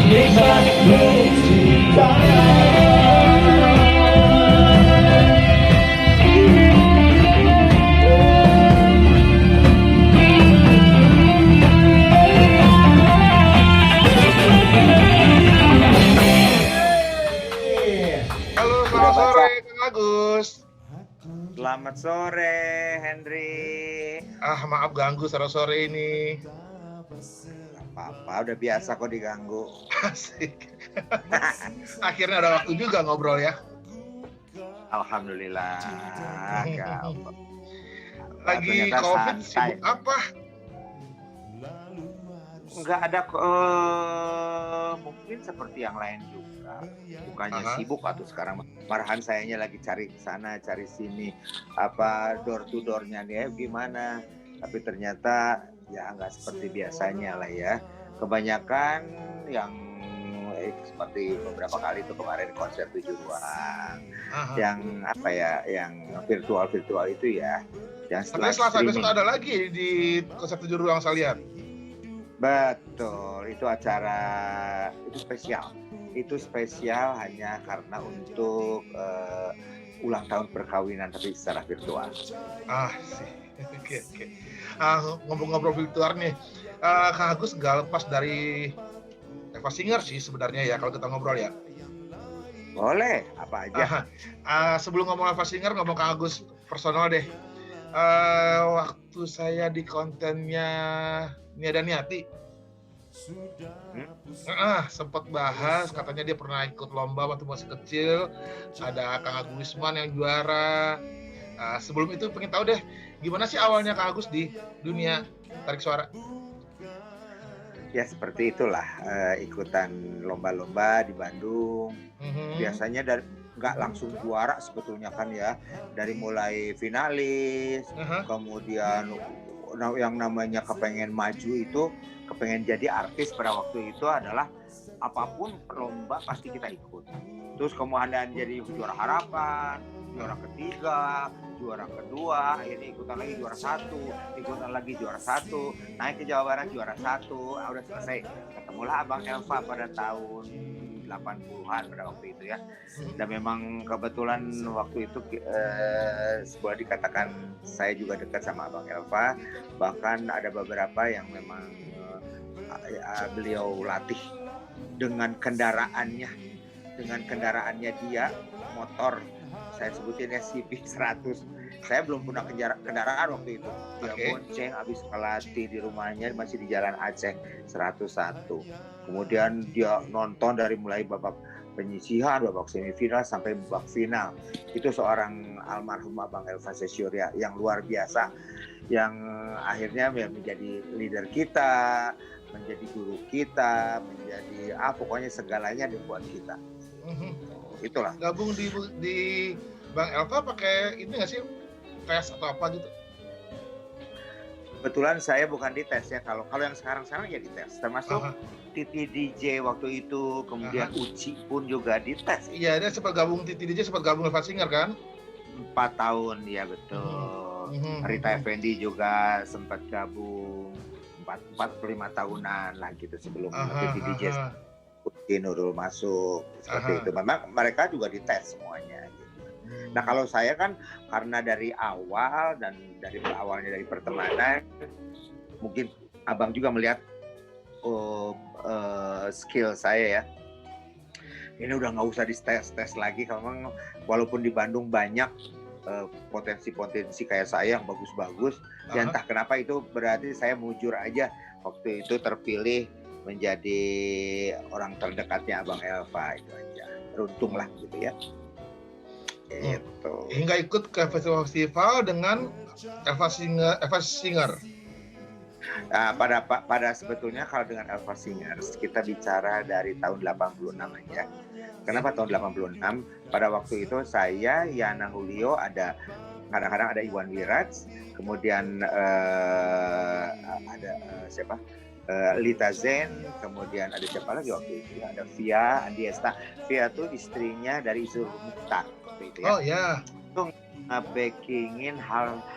nikmat bercinta. Halo, Udah selamat sore, baca. Kang Agus. Selamat sore, Henry. Maaf ganggu sore-sore ini. Gak apa-apa, udah biasa kok diganggu. Asik. Akhirnya ada waktu juga ngobrol ya. Alhamdulillah. Gampang. Lagi Ternyata COVID santai. sibuk apa? Nggak ada mungkin seperti yang lain juga. Bukannya Aha. sibuk atau sekarang marahan sayanya lagi cari sana cari sini door to doornya nih gimana. Tapi ternyata ya nggak seperti biasanya lah ya. Kebanyakan yang seperti beberapa kali itu kemarin konser 7 ruang. Aha. Yang apa ya, yang virtual itu ya. Yang Katanya Selasa besok streaming. ada lagi di konser 7 ruang saya lihat. Betul, itu acara itu spesial. Itu spesial hanya karena untuk ulang tahun perkawinan tapi secara virtual. Sih. Oke. Ngobrol-ngobrol virtual nih. Kang Agus nggak lepas dari Eva Singer sih sebenarnya ya kalau kita ngobrol ya. Boleh, apa aja. Sebelum ngomong Eva Singer, ngomong Kang Agus personal deh. Waktu saya di kontennya Nia dan Niati, sempat bahas katanya dia pernah ikut lomba waktu masih kecil. Ada Kang Agus Wisman yang juara. Sebelum itu pengen tahu deh, gimana sih awalnya Kang Agus di dunia tarik suara? Ya seperti itulah, ikutan lomba-lomba di Bandung. Biasanya dari nggak langsung juara sebetulnya kan ya, dari mulai finalis, kemudian yang namanya kepengen maju itu, kepengen jadi artis pada waktu itu adalah apapun lomba pasti kita ikut. Terus kemudian jadi juara harapan, juara ketiga, juara kedua, akhirnya ikutan lagi juara satu, naik ke Jawa Barat juara 1, udah selesai. Ketemulah Abang Elva pada tahun 80-an pada waktu itu ya. Dan memang kebetulan waktu itu boleh dikatakan saya juga dekat sama Abang Elva. Bahkan ada beberapa yang memang beliau latih dengan kendaraannya dia, motor. Saya sebutinnya CB 100. Saya belum punya kendaraan waktu itu. Dia bonceng habis kelatih di rumahnya masih di Jalan Aceh 101. Kemudian dia nonton dari mulai babak penyisihan, babak semifinal sampai babak final. Itu seorang almarhum Abang Elva Sesyoria yang luar biasa, yang akhirnya menjadi leader kita, menjadi guru kita, menjadi pokoknya segalanya dibuat kita. Itulah. Gabung di Bang Elva pakai ini nggak sih, tes atau apa gitu? Kebetulan saya bukan di tes ya, kalau yang sekarang ya di tes, termasuk Titi DJ waktu itu, kemudian Uci pun juga di tes. Iya, dia sempat gabung Titi DJ, sempat gabung Eva Singer kan? 4 tahun ya betul. Rita Effendi juga sempat gabung 45 tahunan lah gitu sebelum Titi DJ. Nurul masuk seperti itu. Memang mereka juga dites semuanya gitu. Nah kalau saya kan karena dari awal dan awalnya dari pertemanan, mungkin Abang juga melihat skill saya ya. Ini udah nggak usah dites lagi, memang walaupun di Bandung banyak potensi kayak saya yang bagus-bagus. Ya entah kenapa itu berarti saya mujur aja waktu itu terpilih menjadi orang terdekatnya Abang Elva, itu aja. Beruntung lah gitu ya. Gitu. Hingga ikut ke festival dengan Eva Singer. Nah, pada sebetulnya kalau dengan Elva Singer kita bicara dari tahun 86 aja. Kenapa tahun 86? Pada waktu itu saya, Yana Julio, kadang-kadang ada Iwan Wirats, kemudian ada siapa? Lita Zen, kemudian ada siapa lagi waktu itu? Ada Via Andiesta. Via itu istrinya dari Izul Mukhtar waktu itu ya. Oh ya. Itu nge-backingin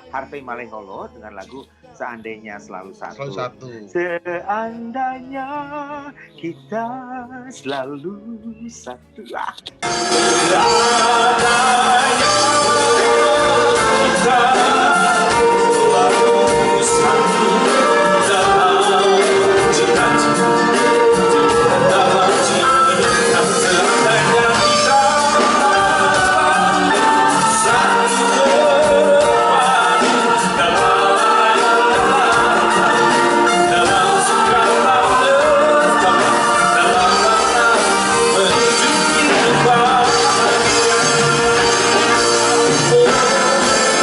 Harvey Maleholo dengan lagu seandainya selalu satu. Selalu satu. Seandainya kita selalu satu.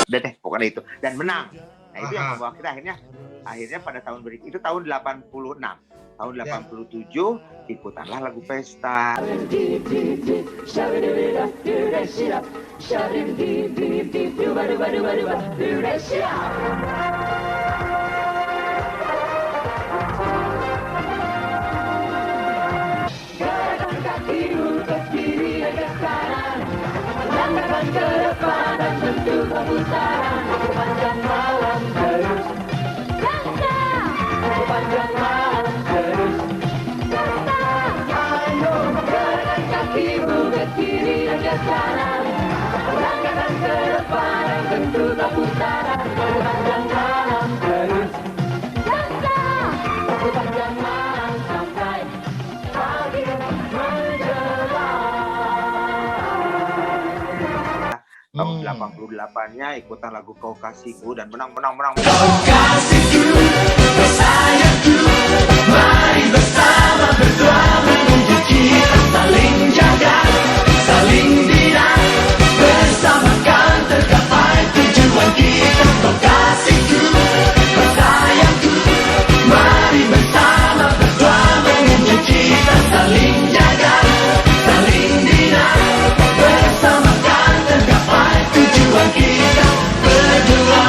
Udah deh, pokoknya itu. Dan menang. Nah itu yang membawa kita akhirnya pada tahun berikutnya, itu tahun 86. Tahun 87 ikutanlah lagu pesta. Ke depan dan bentuk putaran sepanjang malam terus. Sepanjang malam terus. Ayo gerakkan kakimu ke kiri dan ke kanan. Langkahkan ke depan dan bentuk putaran sepanjang malam terus. Sepanjang malam sampai pagi menjelang. Tahun 88-nya ikutan lagu Kau Kasihku dan menang. Kau kasihku, kau sayangku, mari bersama berdoa menuju kita saling jaga, saling bina, bersamakan tercapai tujuan kita. Kau kasihku, kau sayangku, mari bersama berdoa menuju kita saling jaga, saling bina, bersamakan tercapai tujuan kita berdua.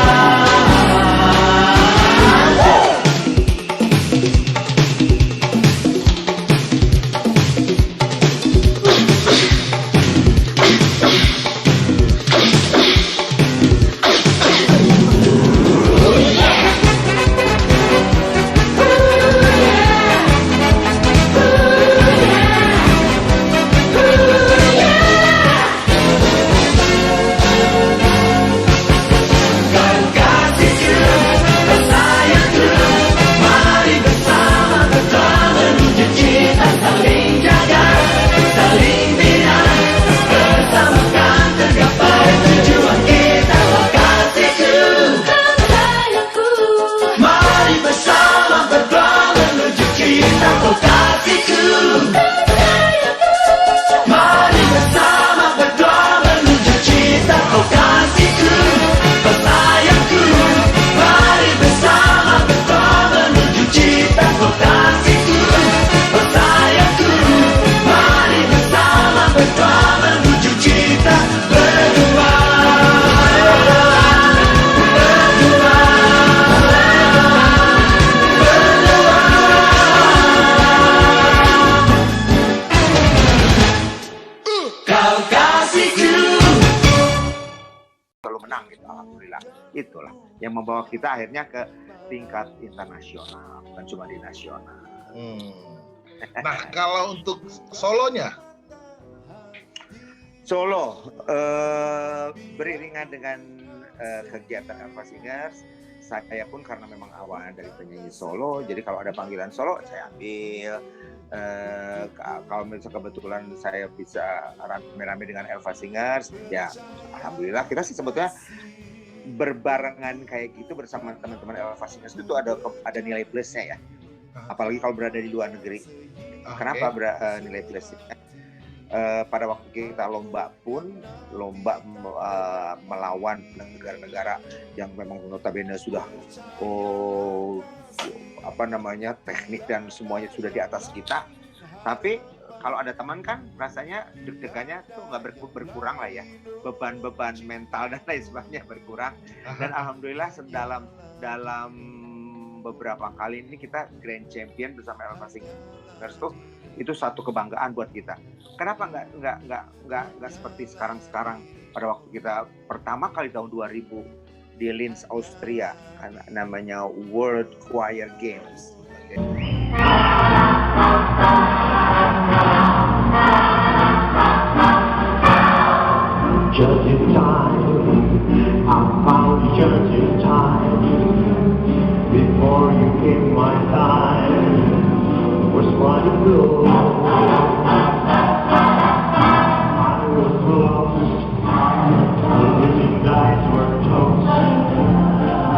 Itulah yang membawa kita akhirnya ke tingkat internasional, bukan cuma di nasional. Nah, kalau untuk solonya? Solo, beriringan dengan kegiatan Elva Singers, saya pun karena memang awalnya dari penyanyi solo, jadi kalau ada panggilan solo saya ambil. Kalau misalnya kebetulan saya bisa rame-rame dengan Elva Singers, ya alhamdulillah. Kita sih sebetulnya berbarengan kayak gitu bersama teman-teman Elva Singers itu ada nilai plusnya ya, apalagi kalau berada di luar negeri. Kenapa nilai plusnya? Pada waktu kita lomba melawan negara-negara yang memang notabene sudah teknik dan semuanya sudah di atas kita, tapi kalau ada teman kan rasanya deg-degannya tuh nggak berkurang lah ya, beban mental dan lain sebagainya berkurang. Dan alhamdulillah dalam beberapa kali ini kita grand champion bersama Elva Singers tuh, itu satu kebanggaan buat kita. Kenapa nggak seperti sekarang pada waktu kita pertama kali tahun 2000 di Linz, Austria, namanya World Choir Games. Just in time, I found you just in time. Before you came, my time was running low. I was lost, the living dice were toast.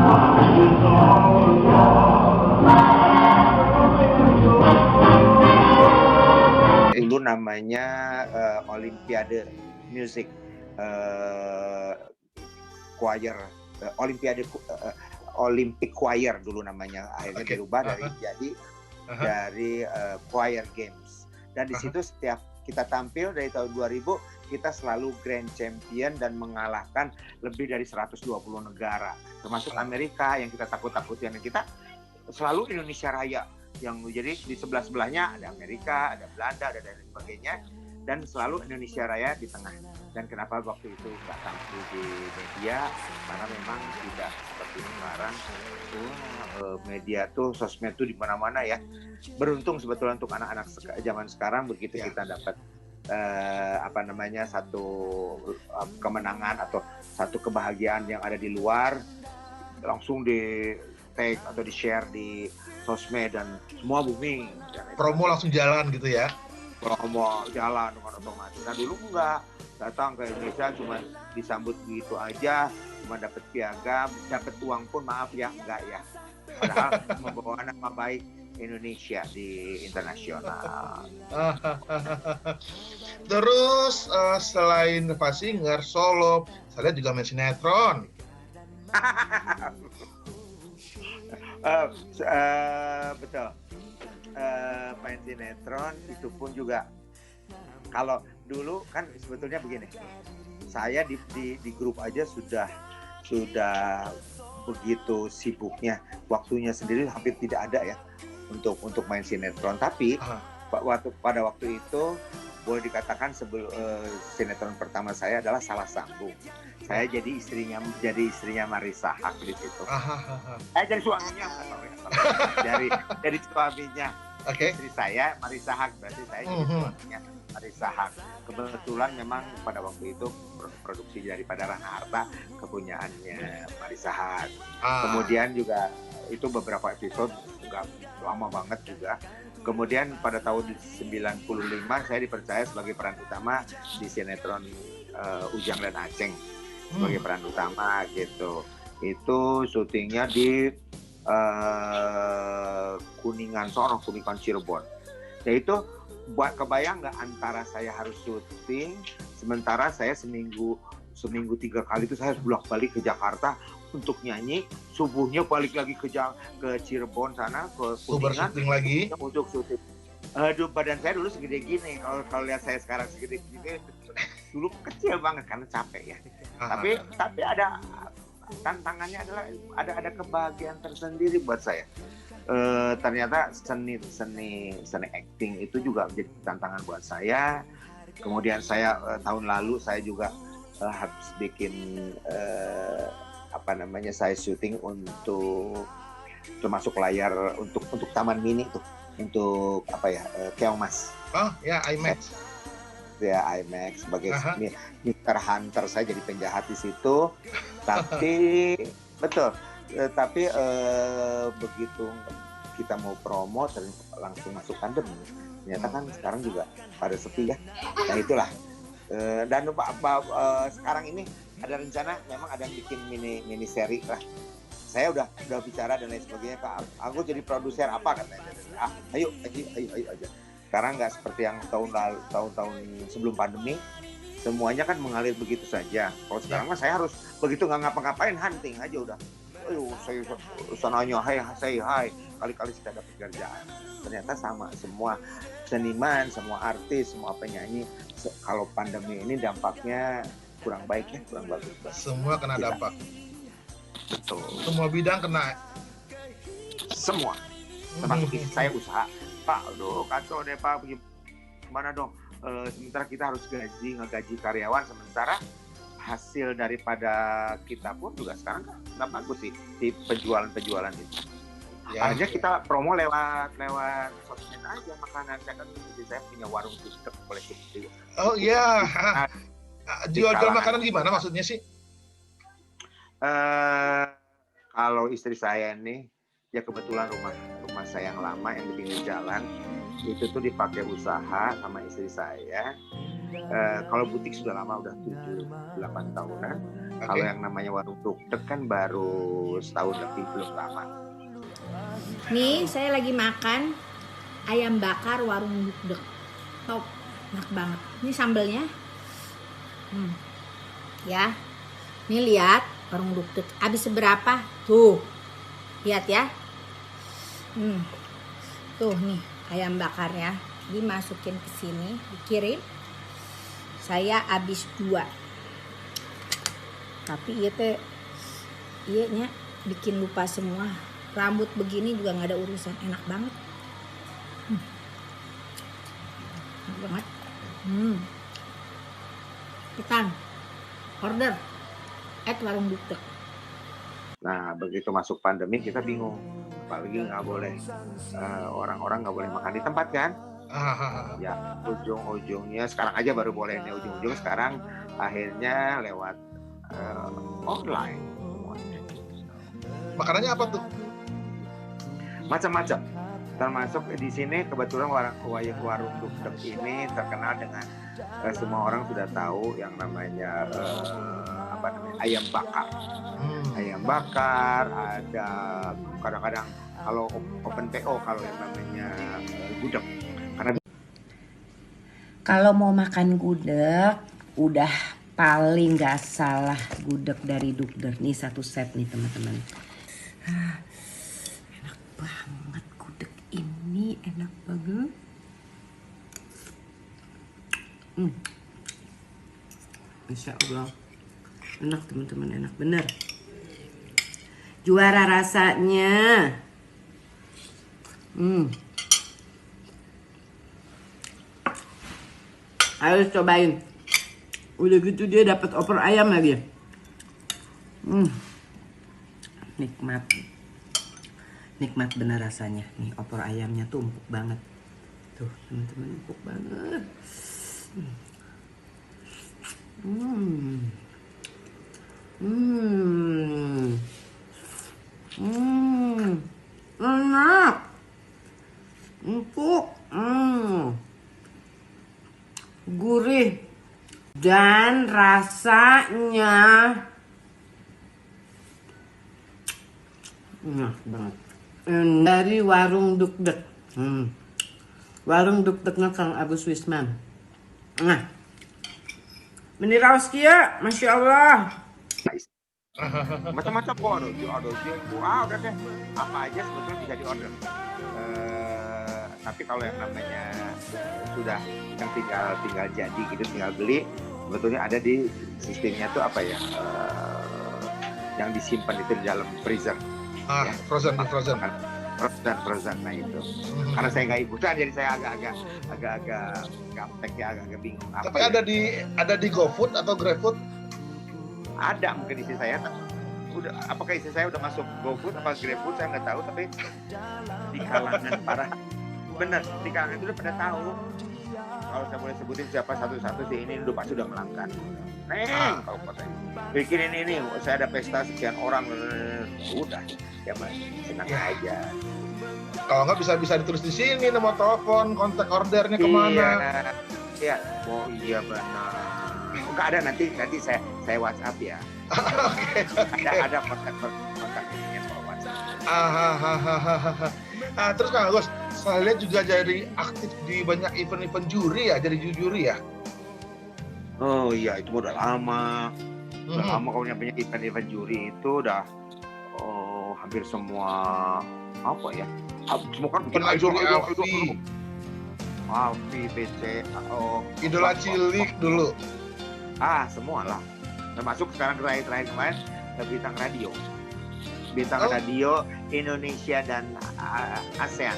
I was all alone. Dulu namanya Olimpiade Music Choir, Olympic Choir dulu namanya, akhirnya dirubah dari Choir Games. Dan di situ setiap kita tampil dari tahun 2000 kita selalu grand champion dan mengalahkan lebih dari 120 negara, termasuk Amerika yang kita takut-takutin. Kita selalu Indonesia Raya, yang jadi di sebelah-sebelahnya ada Amerika, ada Belanda, ada dan sebagainya, dan selalu Indonesia Raya di tengah. Dan kenapa waktu itu nggak tampil di media? Karena memang tidak seperti sekarang. Media tuh, sosmed tuh di mana-mana ya. Beruntung sebetulnya untuk anak-anak zaman sekarang, begitu kita dapat satu kemenangan atau satu kebahagiaan yang ada di luar, langsung di tag atau di share di sosmed dan semua booming. Promo langsung jalan gitu ya? Promo jalan dengan otomatis. Nah dulu enggak, datang ke Indonesia cuma disambut gitu aja, cuma dapat piagam, dapat uang pun maaf ya, enggak ya. Padahal membawa nama baik Indonesia di internasional. Terus selain Singer, solo, saya lihat juga main sinetron. Betul. Main sinetron itu pun juga, kalau dulu kan sebetulnya begini, saya di grup aja sudah begitu sibuknya, waktunya sendiri hampir tidak ada ya untuk main sinetron. Tapi pada waktu itu boleh dikatakan sinetron pertama saya adalah Salah Sambung. Saya jadi istrinya Marissa Haque di situ. Jadi suaminya, dari suaminya. Okay. Istri saya Marissa Haque, berarti saya jadi suaminya Marissa Haque. Kebetulan memang pada waktu itu produksi daripada Rana Harta kepunyaannya Marissa Haque. Kemudian juga itu beberapa episode, nggak lama banget juga. Kemudian pada tahun 95 saya dipercaya sebagai peran utama di sinetron Ujang dan Aceng sebagai peran utama gitu. Itu syutingnya di Kuningan Sorong, Kuningan Cirebon. Ya itu buat kebayang nggak, antara saya harus syuting sementara saya seminggu 3 kali itu saya bolak-balik ke Jakarta untuk nyanyi, subuhnya balik lagi ke Cirebon sana, ke Kuningan syuting lagi untuk syuting. Aduh, badan saya dulu segede gini. Kalau lihat saya sekarang segede gini, dulu kecil banget karena capek ya. Tapi ada tantangannya, adalah ada kebahagiaan tersendiri buat saya. Ternyata seni acting itu juga menjadi tantangan buat saya. Kemudian saya tahun lalu saya juga habis bikin saya syuting untuk termasuk layar untuk Taman Mini tuh, untuk Keong Mas. IMAX. Ya, IMAX sebagai Mr. Hunter, saya jadi penjahat di situ. Tapi betul. Tapi begitu kita mau promo langsung masuk pandemi. Ternyata kan sekarang juga pada sepi ya. Nah itulah. Dan sekarang ini ada rencana, memang ada yang bikin mini seri lah. Saya udah bicara dan lain sebagainya. Aku jadi produser apa katanya. Ayo aja. Sekarang nggak seperti yang tahun-tahun sebelum pandemi, semuanya kan mengalir begitu saja. Kalau sekarang saya harus begitu, nggak ngapa-ngapain, hunting aja udah. Ayo saya sananya say hi, kali-kali saya dapat kerjaan. Ternyata sama semua seniman, semua artis, semua penyanyi. Kalau pandemi ini dampaknya kurang baik ya, kurang bagus. Semua kena dampak. Betul. Semua bidang kena. Semua. Termasuk saya usaha. Pak, aduh kacau deh Pak, gimana dong? Sementara kita harus ngegaji karyawan, sementara hasil daripada kita pun juga sekarang kan nggak bagus sih di penjualan itu. Ya. Akhirnya kita promo lewat sosmed aja makanan. Saya kan jadi saya punya warung gudeg, boleh sebut. Oh iya. Jual makanan gimana maksudnya sih? Kalau istri saya nih, ya kebetulan rumah saya yang lama yang di pinggir jalan itu tuh dipakai usaha sama istri saya. Kalau butik sudah lama, udah 7-8 tahunan. Okay. Kalau yang namanya warung gudeg kan baru setahun lebih, belum lama. Nih saya lagi makan ayam bakar warung gudeg. Top, enak banget. Ini sambelnya. Ya. Nih lihat warung gudeg. Habis seberapa? Tuh. Lihat ya. Tuh nih ayam bakarnya dimasukin ke sini, dikirim. Saya habis 2. Tapi iya nya bikin lupa semua. Rambut begini juga nggak ada urusan, enak banget. Enak banget. Kita order warung gudeg. Nah, begitu masuk pandemi kita bingung, apalagi nggak boleh orang-orang nggak boleh makan di tempat kan? Ya ujung-ujungnya sekarang aja baru boleh nih, ujung-ujung sekarang akhirnya lewat online. Makanannya apa tuh? Macam-macam, termasuk di sini kebetulan warung gudeg ini terkenal dengan semua orang sudah tahu yang namanya ayam bakar. Ayam bakar, ada kadang-kadang kalau open PO kalau yang namanya gudeg. Karena kalau mau makan gudeg udah paling gak salah gudeg dari Dukder. Nih satu set nih teman-teman. Enak banget gudeg ini, enak banget. Insya Allah enak teman-teman, enak bener. Juara rasanya. Harus cobain. Udah gitu dia dapat opor ayam lagi. Nikmat. Nikmat bener rasanya. Nih opor ayamnya tuh empuk banget. Tuh teman-teman, empuk banget. Enak. Empuk. Gurih. Dan rasanya enak banget. Dari warung Dukdek. Warung Dukdeknya Kang Agus Wisman. Nah, meniraos kia, Masya Allah. macam-macam kok, ada jenggo, udah deh, apa aja sebetulnya bisa di order. Tapi kalau yang namanya sudah yang tinggal jadi gitu, tinggal beli, sebetulnya ada di sistemnya tuh apa ya, yang disimpan itu di dalam freezer. Ya. Frozen. Nah itu. Karena saya nggak ikutan, jadi saya agak gaptek ya, agak bingung. Tapi ya? ada di GoFood atau GrabFood? Ada mungkin istri saya. Udah, apakah istri saya udah masuk GoFood apa GrabFood saya nggak tahu, tapi di kalangan para bener di kalangan itu udah pada tahu. Kalau saya boleh sebutin siapa satu-satu sih, ini udah pasti udah melangkah. Kalau katanya bikin ini saya ada pesta sekian orang, udah ya mas, senang aja. Kalau nggak bisa ditulis di sini nomor telepon, kontak ordernya kemana? Iya, oh iya benar. Enggak ada, nanti saya WhatsApp ya. Oke. Ada kontak ininya kalau WhatsApp. Terus Kang Agus, saya lihat juga jadi aktif di banyak event-event juri ya, jadi juri ya? Oh iya, itu udah lama. Udah lama kalau punya event-event juri itu udah hampir semua apa ya? Semua kan bikin juri Alfi, BC, Idola Cilik dulu. Semua lah. Termasuk sekarang terakhir kemarin bintang radio. Radio Indonesia dan ASEAN.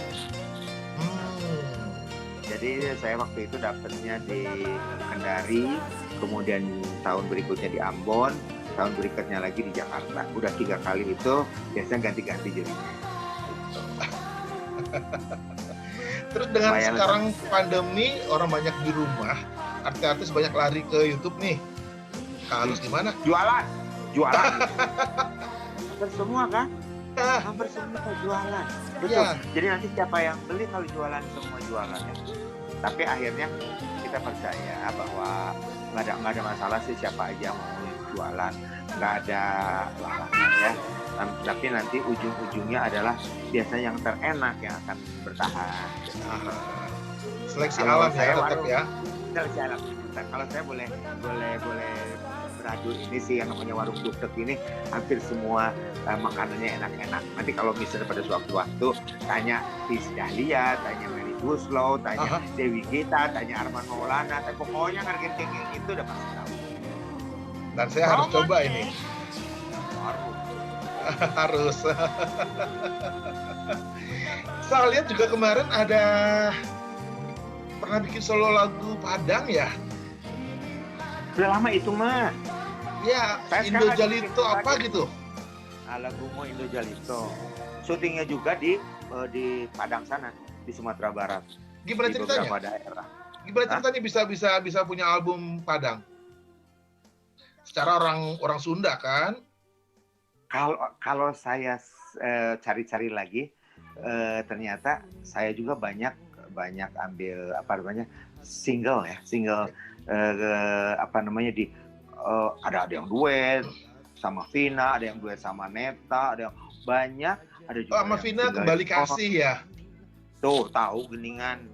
Jadi saya waktu itu dapatnya di Kendari, kemudian tahun berikutnya di Ambon, tahun berikutnya lagi di Jakarta. Udah 3 kali itu, biasanya ganti-ganti jurinya. Terus dengan Lumayan, sekarang pandemi, orang banyak di rumah, artis-artis banyak lari ke YouTube nih. Kak Agus gimana? Jualan. Hampir semua kan? Ah, Hampir semua jualan. Betul. Iya. Jadi nanti siapa yang beli kalau jualan, semua jualan ya. Tapi akhirnya kita percaya bahwa nggak ada masalah sih, siapa aja mau jualan, nggak ada larangan ya. Tapi nanti ujung-ujungnya adalah biasanya yang terenak yang akan bertahan. Seleksi Kalau alam ya, saya tetap ya. Seleksi alam. Kalau saya boleh beradu ini sih, yang namanya warung dugdeg ini hampir semua makanannya enak-enak. Nanti kalau misalnya pada suatu waktu tanya Tis Dahlia, tanya Melly Guslow, tanya Dewi Gita, tanya Arman Maulana, pokoknya harga yang itu udah pasti tahu. Dan saya harus coba ini. Harus. Saya lihat juga kemarin ada pernah bikin solo lagu Padang ya. Udah lama itu mah. Ya, Saya Indo sekarang Jalito bikin apa lagi. gitu. Lagumu Indo Jalito. Syutingnya juga di Padang sana, di Sumatera Barat. Gimana Di ceritanya? beberapa daerah. Gimana ceritanya bisa punya album Padang? Secara orang Sunda kan? Kalau saya cari-cari lagi, ternyata saya juga banyak ambil single ada yang duet sama Vina, ada yang duet sama Neta, ada yang banyak, ada juga Sama yang Vina single. Kembali Kasih ya. Tuh tahu geningan.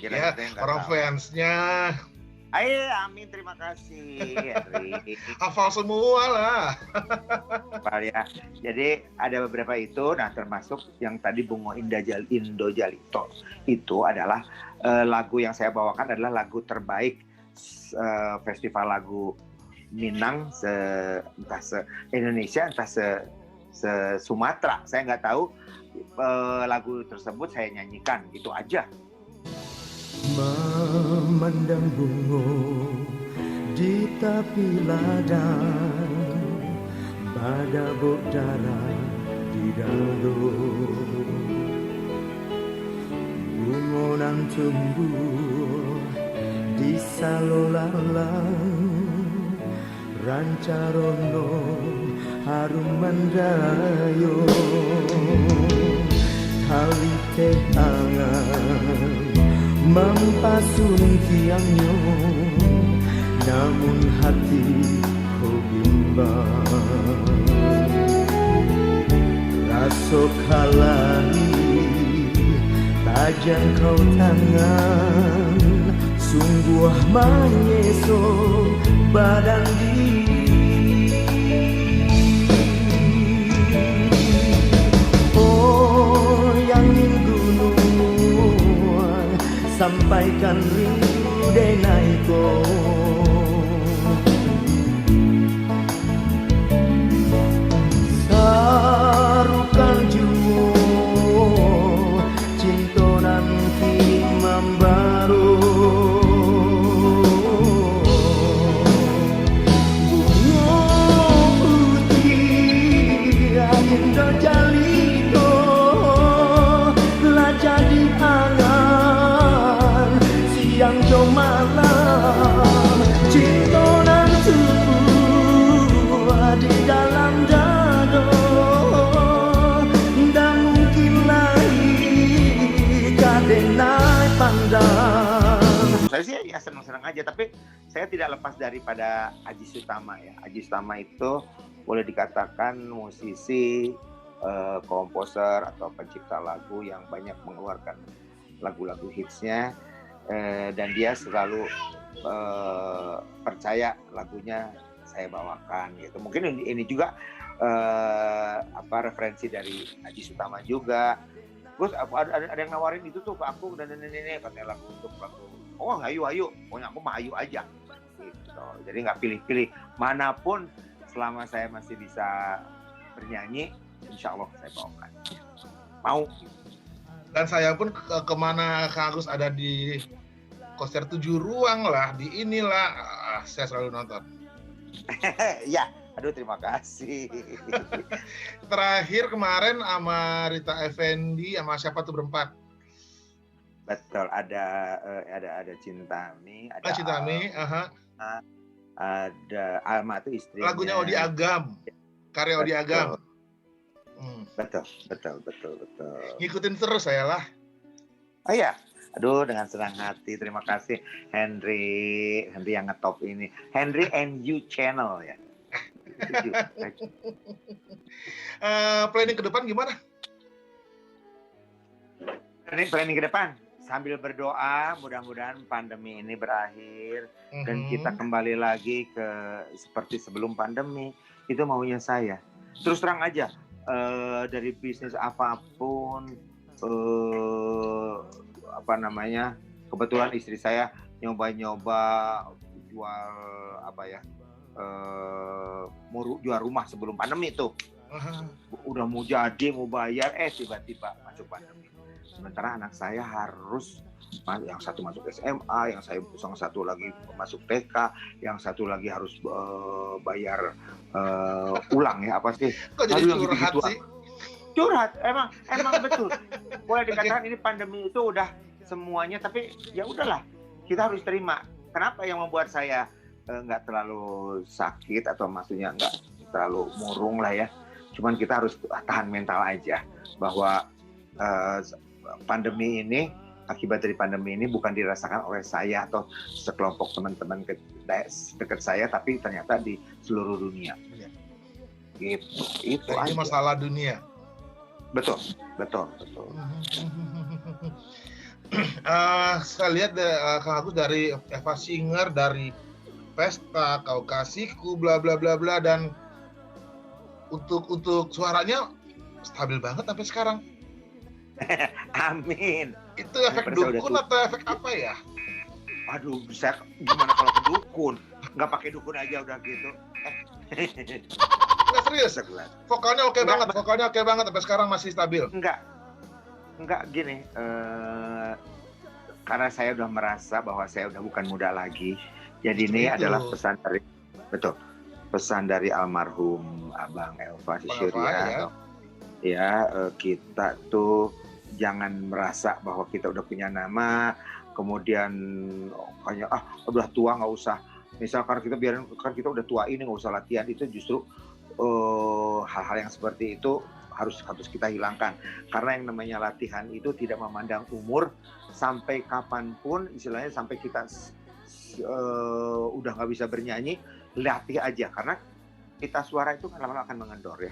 Ya, orang fansnya Ayo, amin, terima kasih, Henry. hafal semua lah. Ya. Jadi ada beberapa itu, nah termasuk yang tadi Bungo Indo Jalito itu adalah lagu yang saya bawakan adalah lagu terbaik festival lagu Minang entah Indonesia, entah Sumatera. Saya nggak tahu, lagu tersebut saya nyanyikan gitu aja. Memandang bunga di tepi ladang, badabok darah di dado, bungonan tumbuh di salolalang, rancarono harum mandayo, tali teh angan mempasung tiangnya, namun hati kau bimbang. Rasok halali tak jangkau tangan, sungguh menyeso badan diri. Oh yang gunung, sampaikan rindu denaiko. Sarukan juo cintonan kini membaru, bunga putih Indo Jalito lah jadi angan siang jo malam, cintonan tua di dalam dado, dan mungkin lagi kadenai pandang. Saya sih ya senang-senang aja, tapi saya tidak lepas daripada Aji Sutama ya. Aji Sutama itu boleh dikatakan musisi, komposer atau pencipta lagu yang banyak mengeluarkan lagu-lagu hitsnya, dan dia selalu percaya lagunya saya bawakan gitu. Mungkin ini juga referensi dari Aji Sutama juga. Terus ada yang nawarin itu tuh ke aku dan ini katanya lagu untuk lagu. Oh ayo, pokoknya aku mah ayo aja gitu. Jadi nggak pilih-pilih, manapun selama saya masih bisa bernyanyi, insya Allah saya bawakan. Mau. Dan saya pun kemana Kang Agus ada di konser 7 ruang lah, di inilah, saya selalu nonton. Ya, aduh terima kasih. Terakhir kemarin sama Rita Effendi, sama siapa tuh berempat? Betul, ada Cintami, ada Cintami, ada Alma itu istrinya. lagunya Odi Agam, karya Odi Agam. Betul. Ngikutin terus saya lah. Oh iya, aduh dengan senang hati, terima kasih Henry yang ngetop ini, Henry and You Channel ya. Planning ke depan gimana? Planning ke depan sambil berdoa mudah-mudahan pandemi ini berakhir dan kita kembali lagi ke seperti sebelum pandemi. Itu maunya saya. Terus terang aja, dari bisnis apapun, kebetulan istri saya nyoba jual jual rumah sebelum pandemi tuh. Udah mau jadi, mau bayar, tiba-tiba masuk pandemi. Sementara anak saya harus, yang satu masuk SMA, yang satu lagi masuk TK, yang satu lagi harus bayar ulang ya, apa sih? Kok jadi curhat sih? Curhat, emang betul. Boleh dikatakan ini pandemi itu udah semuanya, tapi ya udahlah, kita harus terima. Kenapa yang membuat saya nggak terlalu sakit atau maksudnya nggak terlalu murung lah ya. Cuman kita harus tahan mental aja bahwa pandemi ini, akibat dari pandemi ini bukan dirasakan oleh saya atau sekelompok teman-teman dekat saya, tapi ternyata di seluruh dunia. Gitu. Itu ini masalah dunia. Betul. Saya lihat Kang Agus dari Eva Singer, dari Pesta, Kau Kasihku, bla bla bla bla, dan untuk suaranya stabil banget sampai sekarang. Amin. Itu efek dukun atau efek apa ya? Aduh, bisa gimana kalau ke dukun? Nggak pakai dukun aja udah gitu. Nggak serius. Vokalnya oke banget sampai sekarang masih stabil. Enggak gini. Karena saya udah merasa bahwa saya udah bukan muda lagi. Jadi ini adalah pesan dari almarhum Abang Elva Syurya. Ya, kita tuh jangan merasa bahwa kita udah punya nama, kemudian kayak udah tua nggak usah. Misalkan kita udah tua ini nggak usah latihan, itu justru hal-hal yang seperti itu harus kita hilangkan. Karena yang namanya latihan itu tidak memandang umur, sampai kapanpun, istilahnya sampai kita udah nggak bisa bernyanyi, latih aja. Karena kita suara itu kan lama-lama akan mengendor ya.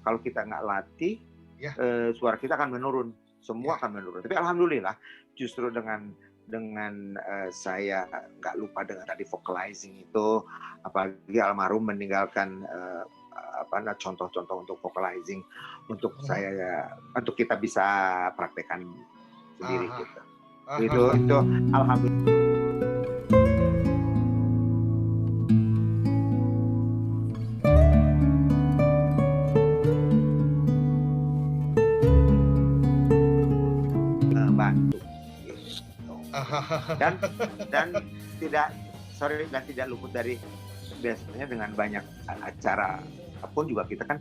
Kalau kita nggak latih, suara kita akan menurun, semua akan menurun. Tapi alhamdulillah, justru dengan saya nggak lupa dengan tadi vocalizing itu, apalagi almarhum meninggalkan contoh-contoh untuk vocalizing untuk saya, untuk kita bisa praktekkan sendiri gitu. Itu alhamdulillah. dan tidak luput dari biasanya dengan banyak acara apapun juga kita kan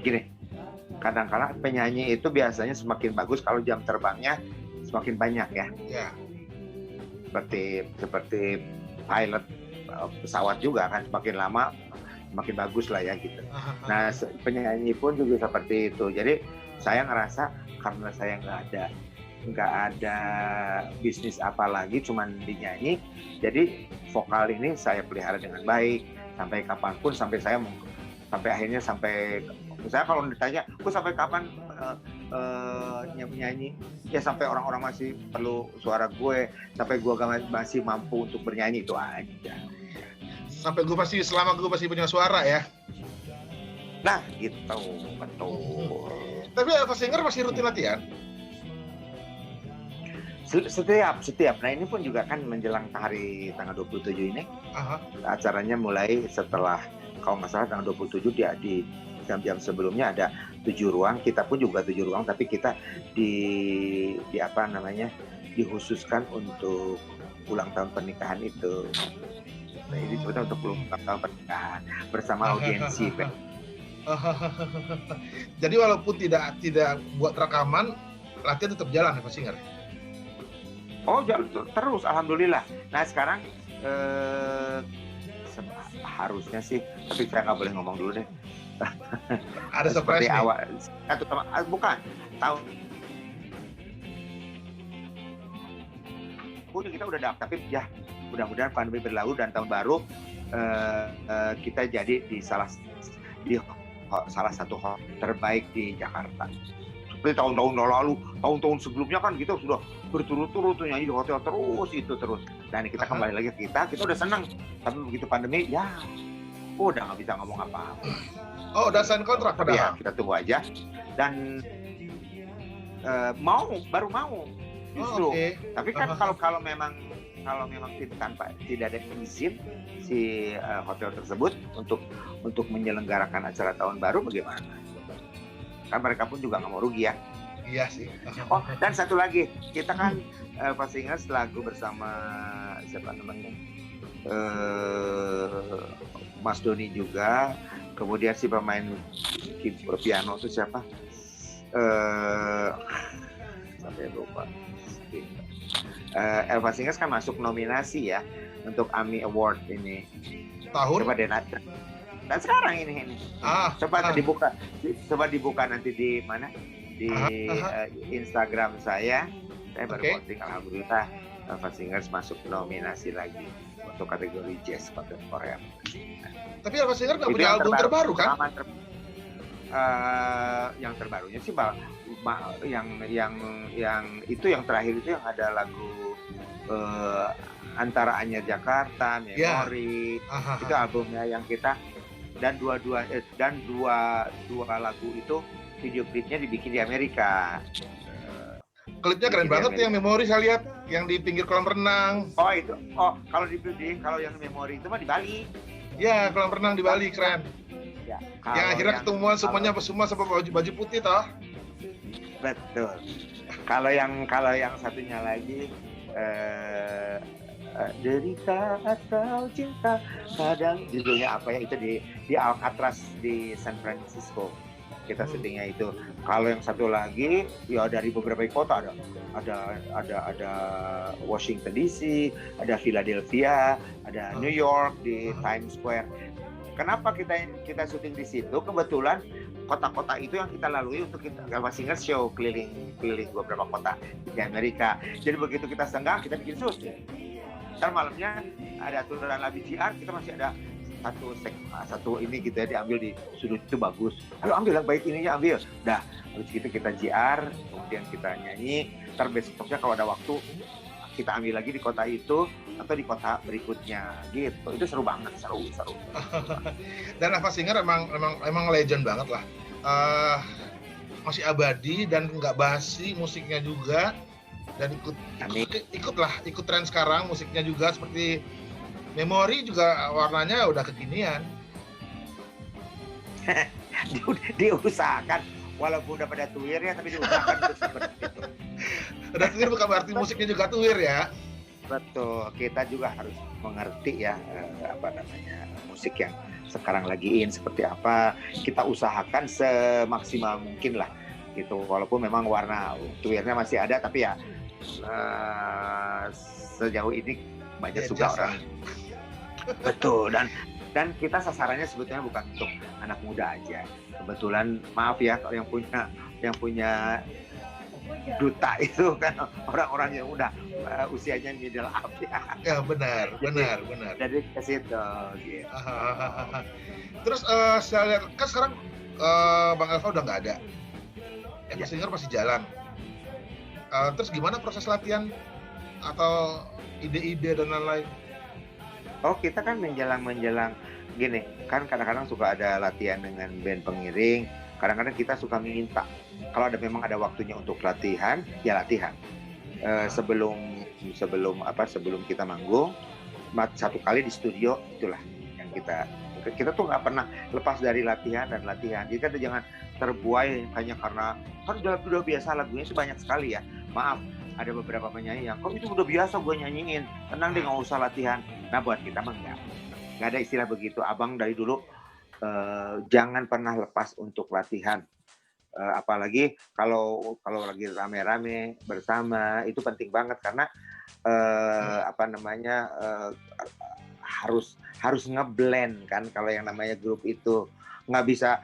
gini, kadang-kadang penyanyi itu biasanya semakin bagus kalau jam terbangnya semakin banyak ya. Seperti pilot pesawat juga kan, semakin lama semakin bagus lah ya gitu. Nah, penyanyi pun juga seperti itu. Jadi saya ngerasa karena saya nggak ada bisnis apa lagi, cuman dinyanyi, jadi vokal ini saya pelihara dengan baik sampai kapanpun, sampai akhirnya misalnya kalau ditanya aku sampai kapan nyanyi, ya sampai orang-orang masih perlu suara gue, sampai gue masih mampu untuk bernyanyi, itu aja. Sampai selama gue masih punya suara ya. Nah gitu, betul. Tapi Elva Singer masih rutin latihan? Setiap. Nah ini pun juga kan menjelang hari tanggal 27 ini. Acaranya mulai setelah, kalau nggak salah tanggal 27 dia di jam-jam sebelumnya ada 7 ruang, kita pun juga 7 ruang, tapi kita di apa namanya, dikhususkan untuk ulang tahun pernikahan itu. Nah, ini sebetulnya untuk ulang tahun pernikahan bersama audiensi. Jadi walaupun tidak buat rekaman, latihan tetap jalan ya Pak Singer? Oh, terus alhamdulillah. Nah sekarang harusnya sih, tapi saya nggak boleh ngomong dulu deh. Ada surprise Seperti nih? awal, bukan tahun kita udah daftar, tapi ya mudah-mudahan pandemi berlalu dan tahun baru kita jadi di salah satu hotel terbaik di Jakarta. Seperti tahun-tahun lalu, tahun-tahun sebelumnya kan kita sudah berturut-turut nyanyi di hotel terus. Dan kita kembali lagi ke kita udah senang. Tapi begitu pandemi, ya udah nggak bisa ngomong apa-apa. Oh, udah sign kontrak Tapi ya padahal? kita tunggu aja. Dan baru mau justru. Oh, oke. Tapi kan kalau memang tanpa tidak ada izin si hotel tersebut untuk menyelenggarakan acara tahun baru, bagaimana? Kan mereka pun juga nggak mau rugi ya. Iya sih. Oh, dan satu lagi, kita kan pasti ingat lagu bersama siapa namanya, Mas Doni juga, kemudian si pemain keyboard piano itu siapa? Sampai lupa. Elva Singers kan masuk nominasi ya untuk AMI Award ini. Tahun? Coba deh nanti. Dan sekarang ini. Coba dibuka nanti di mana? Di Instagram saya baru posting, alhamdulillah Elva Singers masuk nominasi lagi untuk kategori jazz kontemporer. Tapi Elva Singers nggak punya album terbaru kan? Yang terbarunya sih yang itu yang terakhir itu yang ada lagu antara Anyar Jakarta, Memori, itu albumnya yang kita, dan dua lagu itu video klipnya dibikin di Amerika. Klipnya keren banget yang Memori saya lihat, yang di pinggir kolam renang. Oh itu, kalau yang Memori itu mah di Bali. Ya, kolam renang di Bali keren. Ya, yang akhirnya ketemuan semuanya semua sama baju putih toh. Betul. Kalau yang satunya lagi derita atau cinta kadang, judulnya apa ya, itu di Alcatraz di San Francisco kita syutingnya itu. Kalau yang satu lagi ya dari beberapa kota, ada Washington DC, ada Philadelphia, ada New York di Times Square. Kenapa kita syuting di situ? Kebetulan kota-kota itu yang kita lalui untuk kita Elva Singers show keliling beberapa kota di Amerika. Jadi begitu kita senggang, kita bikin syuting. Ntar malamnya ada aturan labi GR, kita masih ada satu ini gitu ya, diambil di sudut itu bagus. Ayo ambil yang baik ininya, ambil. Dah, habis gitu kita GR, kemudian kita nyanyi. Ntar besoknya kalau ada waktu kita ambil lagi di kota itu atau di kota berikutnya gitu. Itu seru banget, seru. Dan Elva Singers emang legend banget lah. Masih abadi dan nggak basi musiknya juga, dan ikut tren sekarang musiknya juga, seperti Memori juga warnanya udah kekinian. Diusahakan, walaupun udah pada tuir ya, tapi diusahakan untuk seperti itu. Udah tuir bukan berarti musiknya juga tuir ya. Betul, kita juga harus mengerti ya musik yang sekarang lagi seperti apa. Kita usahakan semaksimal mungkin lah gitu, walaupun memang warna tuirnya masih ada, tapi ya sejauh ini banyak juga orang. Betul, dan kita sasarannya sebetulnya bukan untuk anak muda aja. Kebetulan maaf ya, kalau yang punya duta itu kan orang-orang yang udah usianya middle up ya. Ya benar. Jadi ke situ gitu. Terus saya lihat kan sekarang Bang Elva udah nggak ada. Elva Singers masih jalan. Terus gimana proses latihan atau ide-ide dan lain-lain? Oh, kita kan menjelang gini, kan kadang-kadang suka ada latihan dengan band pengiring. Kadang-kadang kita suka minta, kalau memang ada waktunya untuk latihan, ya latihan. Sebelum kita manggung, satu kali di studio, itulah yang kita kita tuh nggak pernah lepas dari latihan dan latihan. Jadi kita jangan terbuai hanya karena kan udah biasa lagunya sih banyak sekali ya. Maaf, ada beberapa penyanyi yang kok itu udah biasa gue nyanyiin, tenang deh nggak usah latihan. Nah buat kita mah nggak ada istilah begitu. Abang dari dulu jangan pernah lepas untuk latihan. Apalagi kalau lagi rame-rame bersama itu penting banget karena harus ngeblend kan kalau yang namanya grup itu nggak bisa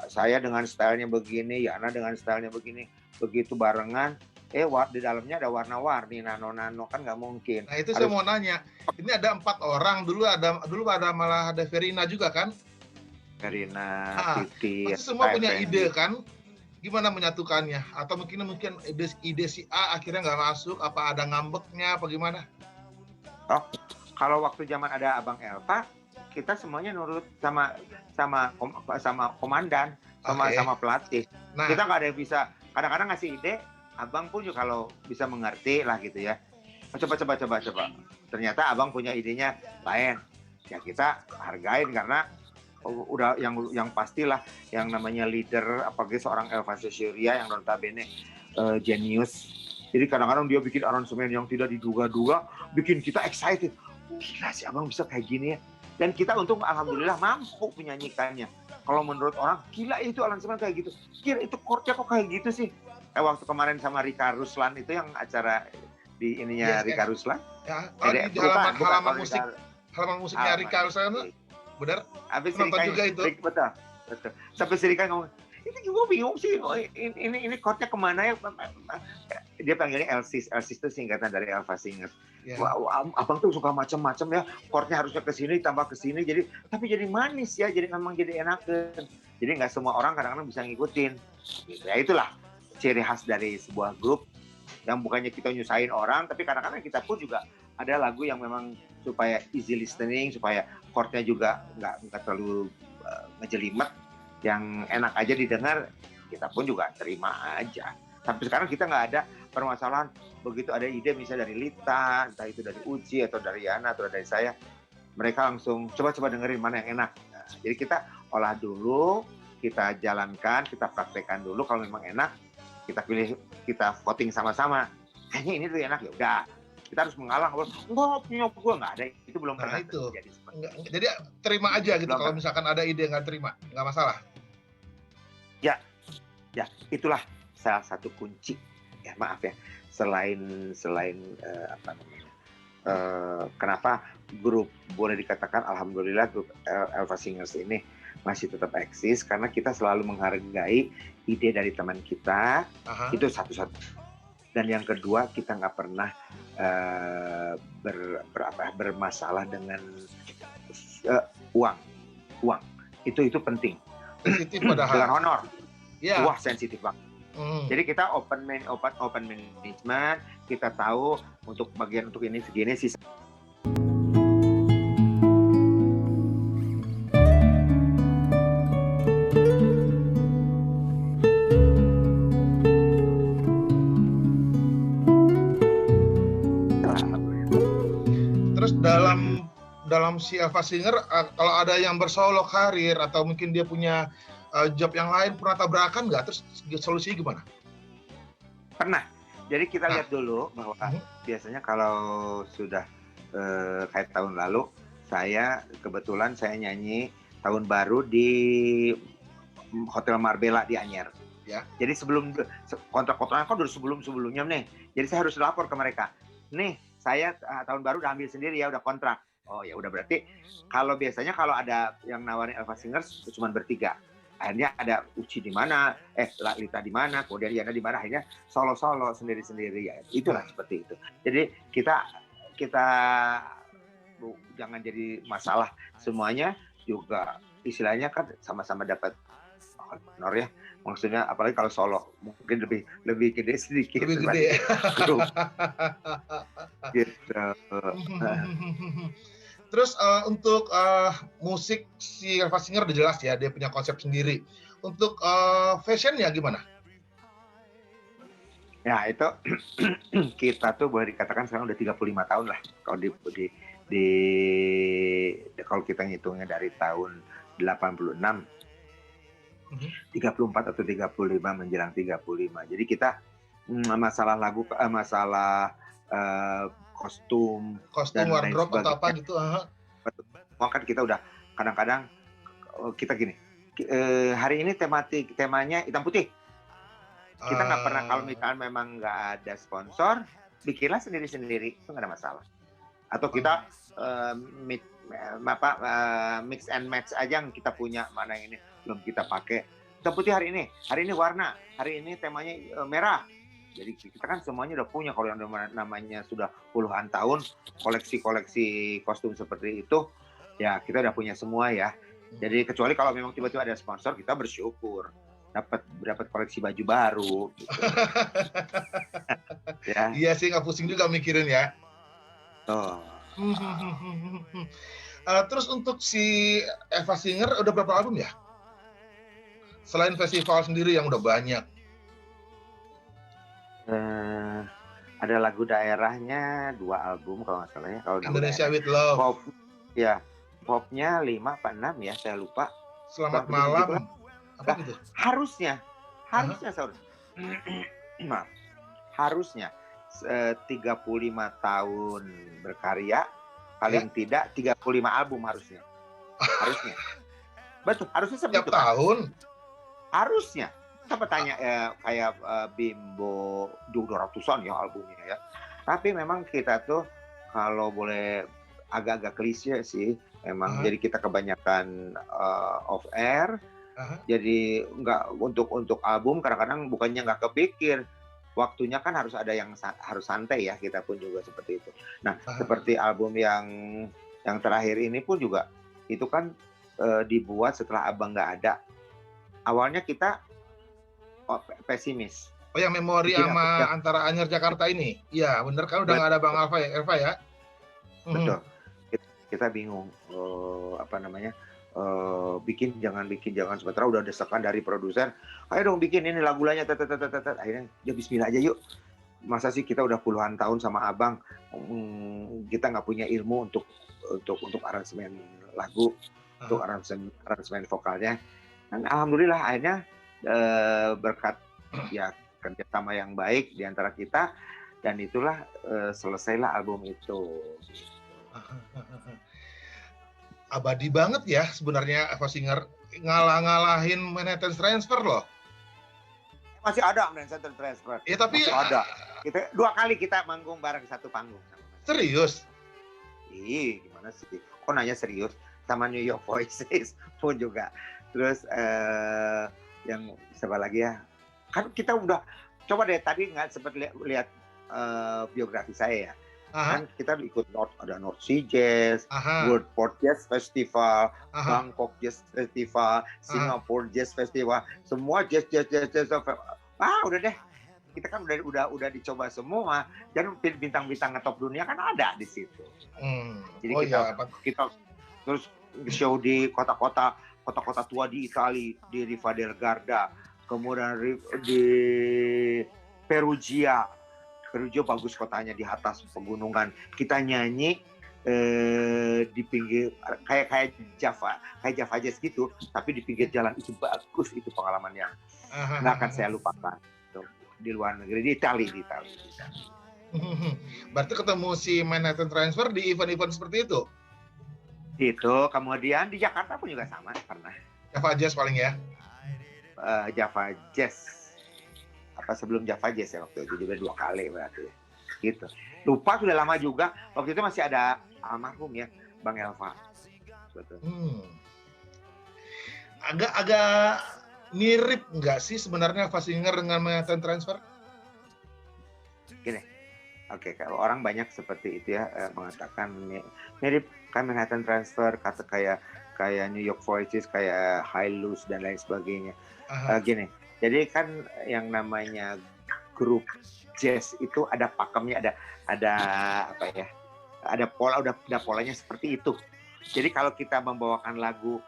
saya dengan stylenya begini, Yana dengan stylenya begini, begitu barengan di dalamnya ada warna-warni nano kan nggak mungkin. Nah itu saya mau nanya, ini ada 4 orang dulu malah ada Verina juga kan? Verina, Titi, pasti semua punya ide kan? Gimana menyatukannya? Atau mungkin ide si A akhirnya nggak masuk? Apa ada ngambeknya? Apa gimana? Oh, kalau waktu zaman ada Abang Elva, kita semuanya nurut sama komandan, sama pelatih. Nah, kita nggak ada yang bisa. Kadang-kadang ngasih ide, Abang pun juga kalau bisa mengerti lah gitu ya. Coba. Ternyata Abang punya idenya lain. Ya kita hargain karena udah yang pastilah yang namanya leader apalagi seorang Elva Syria yang notabene genius. Jadi kadang-kadang dia bikin aransemen yang tidak diduga-duga, bikin kita excited. Gila sih Abang bisa kayak gini ya. Dan kita untung alhamdulillah mampu menyanyikannya. Kalau menurut orang, gila itu aransemen kayak gitu. Kira itu chordnya kok kayak gitu sih. Waktu kemarin sama Rika Ruslan itu yang acara di ininya Rika Ruslan. Ya, di halaman musiknya Rika Ruslan. Benar? Habis nonton juga itu. Betul. Sampai si Rika ngomong, ini gue bingung sih, ini chordnya kemana ya? Dia panggilnya Elsis itu singkatan dari Elva Singers. Yeah. Wah, Abang tuh suka macam-macam ya, chordnya harusnya ke sini tambah ke sini, tapi jadi manis ya, jadi memang jadi enakan. Jadi nggak semua orang kadang-kadang bisa ngikutin. Ya itulah ciri khas dari sebuah grup yang bukannya kita nyusahin orang, tapi kadang-kadang kita pun juga ada lagu yang memang supaya easy listening, supaya chordnya juga nggak terlalu ngejelimet, yang enak aja didengar, kita pun juga terima aja. Sampai sekarang kita nggak ada permasalahan begitu ada ide misalnya dari Lita, entah itu dari Uci atau dari Yana atau dari saya, mereka langsung coba dengerin mana yang enak. Nah, jadi kita olah dulu, kita jalankan, kita praktekkan dulu, kalau memang enak kita pilih, kita voting sama-sama. Kayaknya ini tuh enak ya udah. Kita harus mengalah, enggak punya gue nggak ada, itu belum pernah terjadi. Jadi terima aja gitu kalau misalkan ada ide nggak terima, nggak masalah. Ya itulah salah satu kunci ya, maaf ya, selain kenapa grup boleh dikatakan alhamdulillah grup Elva Singers ini masih tetap eksis karena kita selalu menghargai ide dari teman kita. Itu satu-satu. Dan yang kedua, kita nggak pernah bermasalah dengan uang. Itu penting. Sensitif padahal. Dengan honor. Yeah. Wah, sensitif banget. Jadi kita open management, kita tahu untuk bagian untuk ini segini sih. Dalam si Elva Singer, kalau ada yang bersolo karir atau mungkin dia punya job yang lain, pernah tabrakan nggak? Terus solusinya gimana? Pernah. Jadi kita lihat dulu bahwa biasanya kalau sudah kayak tahun lalu, kebetulan saya nyanyi tahun baru di Hotel Marbella di Anyer. Ya. Jadi sebelum kontrak-kontraknya kan udah sebelumnya nih. Jadi saya harus lapor ke mereka. Nih, saya tahun baru udah ambil sendiri ya, udah kontrak. Oh ya udah, berarti kalau biasanya kalau ada yang nawarin Elva Singers cuma bertiga. Akhirnya ada Uci di mana, Lita di mana, kemudian Yana di mana, akhirnya solo sendiri-sendiri ya. Itulah seperti itu. Jadi kita jangan jadi masalah, semuanya juga istilahnya kan sama-sama dapat honor ya. Maksudnya apalagi kalau solo mungkin lebih gede sedikit. Lebih gede. Gitu. Terus untuk musik si Elva Singer udah jelas ya, dia punya konsep sendiri. Untuk fashionnya gimana? Ya itu kita tuh boleh dikatakan sekarang udah 35 tahun lah kalau di kalau kita ngitungnya dari tahun 86, 34 atau 35 menjelang 35. Jadi kita masalah lagu, masalah kostum dan lain wardrobe atau apa sebagainya. gitu. Semua kan kita udah kadang-kadang kita gini. Hari ini temanya hitam putih. Kita nggak pernah, kalau misalnya memang nggak ada sponsor, bikinlah sendiri-sendiri, itu nggak ada masalah. Atau kita mix and match aja yang kita punya, mana yang ini belum kita pakai. Hitam putih hari ini warna, hari ini temanya merah. Jadi kita kan semuanya udah punya, kalau yang namanya sudah puluhan tahun koleksi-koleksi kostum seperti itu, ya kita udah punya semua ya. Jadi kecuali kalau memang tiba-tiba ada sponsor, kita bersyukur dapat koleksi baju baru gitu. Ya. Iya sih, nggak pusing juga mikirin ya. Tuh. Terus untuk si Eva Singer udah berapa album ya? Selain festival sendiri yang udah banyak. Ada lagu daerahnya 2 album kalau nggak salah ya. Kalau Indonesia with Love. Pop, ya popnya 5 apa 6 ya, saya lupa. Selamat Waktu malam. gitu lah. Apa gitu? Harusnya Saur. Maaf. Harusnya 35 tahun berkarya, paling tidak 35 album harusnya. Betul, harusnya seperti Tiap itu. tahun. Harusnya. Kita bertanya kayak Bimbo 200-an ya albumnya ya. Tapi memang kita tuh kalau boleh agak-agak klise sih, memang jadi kita kebanyakan off air. Jadi nggak untuk album kadang-kadang bukannya nggak kepikir, waktunya kan harus ada yang harus santai ya, kita pun juga seperti itu. Nah seperti album yang terakhir ini pun juga itu kan dibuat setelah Abang nggak ada. Awalnya kita pesimis. Oh yang memori sama antara Anyer Jakarta ini? Iya bener kan, udah nggak ada Bang Elva ya? Betul. Kita bingung jangan sementara udah desakan dari produser, ayo dong bikin ini lagu-lagunya, akhirnya ya bismillah aja yuk. Masa sih kita udah puluhan tahun sama Abang, kita nggak punya ilmu untuk aransemen lagu, untuk aransemen vokalnya. Dan alhamdulillah akhirnya berkat ya kerjasama yang baik di antara kita, dan itulah selesailah album itu. Abadi banget ya sebenarnya Eva Singer, ngalahin Manhattan Transfer loh. Masih ada Manhattan Transfer. Ya tapi masih ada. Kita 2 kali kita manggung bareng satu panggung. Serius? Ih, gimana sih? Kok nanya serius? Sama New York Voices pun juga. Terus yang siapa lagi ya? Kan kita udah coba deh, tadi nggak sempat lihat biografi saya ya. Kan kita ikut ada North Sea Jazz, World Port Jazz Festival, Bangkok Jazz Festival, Singapore Jazz Festival, semua jazz. Udah deh, kita kan udah dicoba semua, dan bintang-bintang top dunia kan ada di situ. Jadi kita terus show di kota-kota tua di Italia, di Riva del Garda, kemudian di Perugia bagus kotanya, di atas pegunungan. Kita nyanyi di pinggir kayak Java Jazz gitu, tapi di pinggir jalan. Itu bagus, itu pengalaman yang nggak akan saya lupakan. Di luar negeri, di Italia. Berarti ketemu si Manhattan Transfer di event-event seperti itu? Itu, kemudian di Jakarta pun juga sama pernah. Java Jazz paling ya? Java Jazz. Apa sebelum Java Jazz ya waktu itu juga 2 kali berarti gitu. Lupa, sudah lama juga. Waktu itu masih ada almarhum ya, Bang Elva. Betul. Agak mirip nggak sih sebenarnya Eva Singer dengan Manhattan Transfer? Gini, oke, kalau orang banyak seperti itu ya, mengatakan mirip kan Manhattan Transfer, kata kayak New York Voices, kayak High Loose dan lain sebagainya. Gini, jadi kan yang namanya grup jazz itu ada pakemnya, ada apa ya? Ada polanya seperti itu. Jadi kalau kita membawakan lagu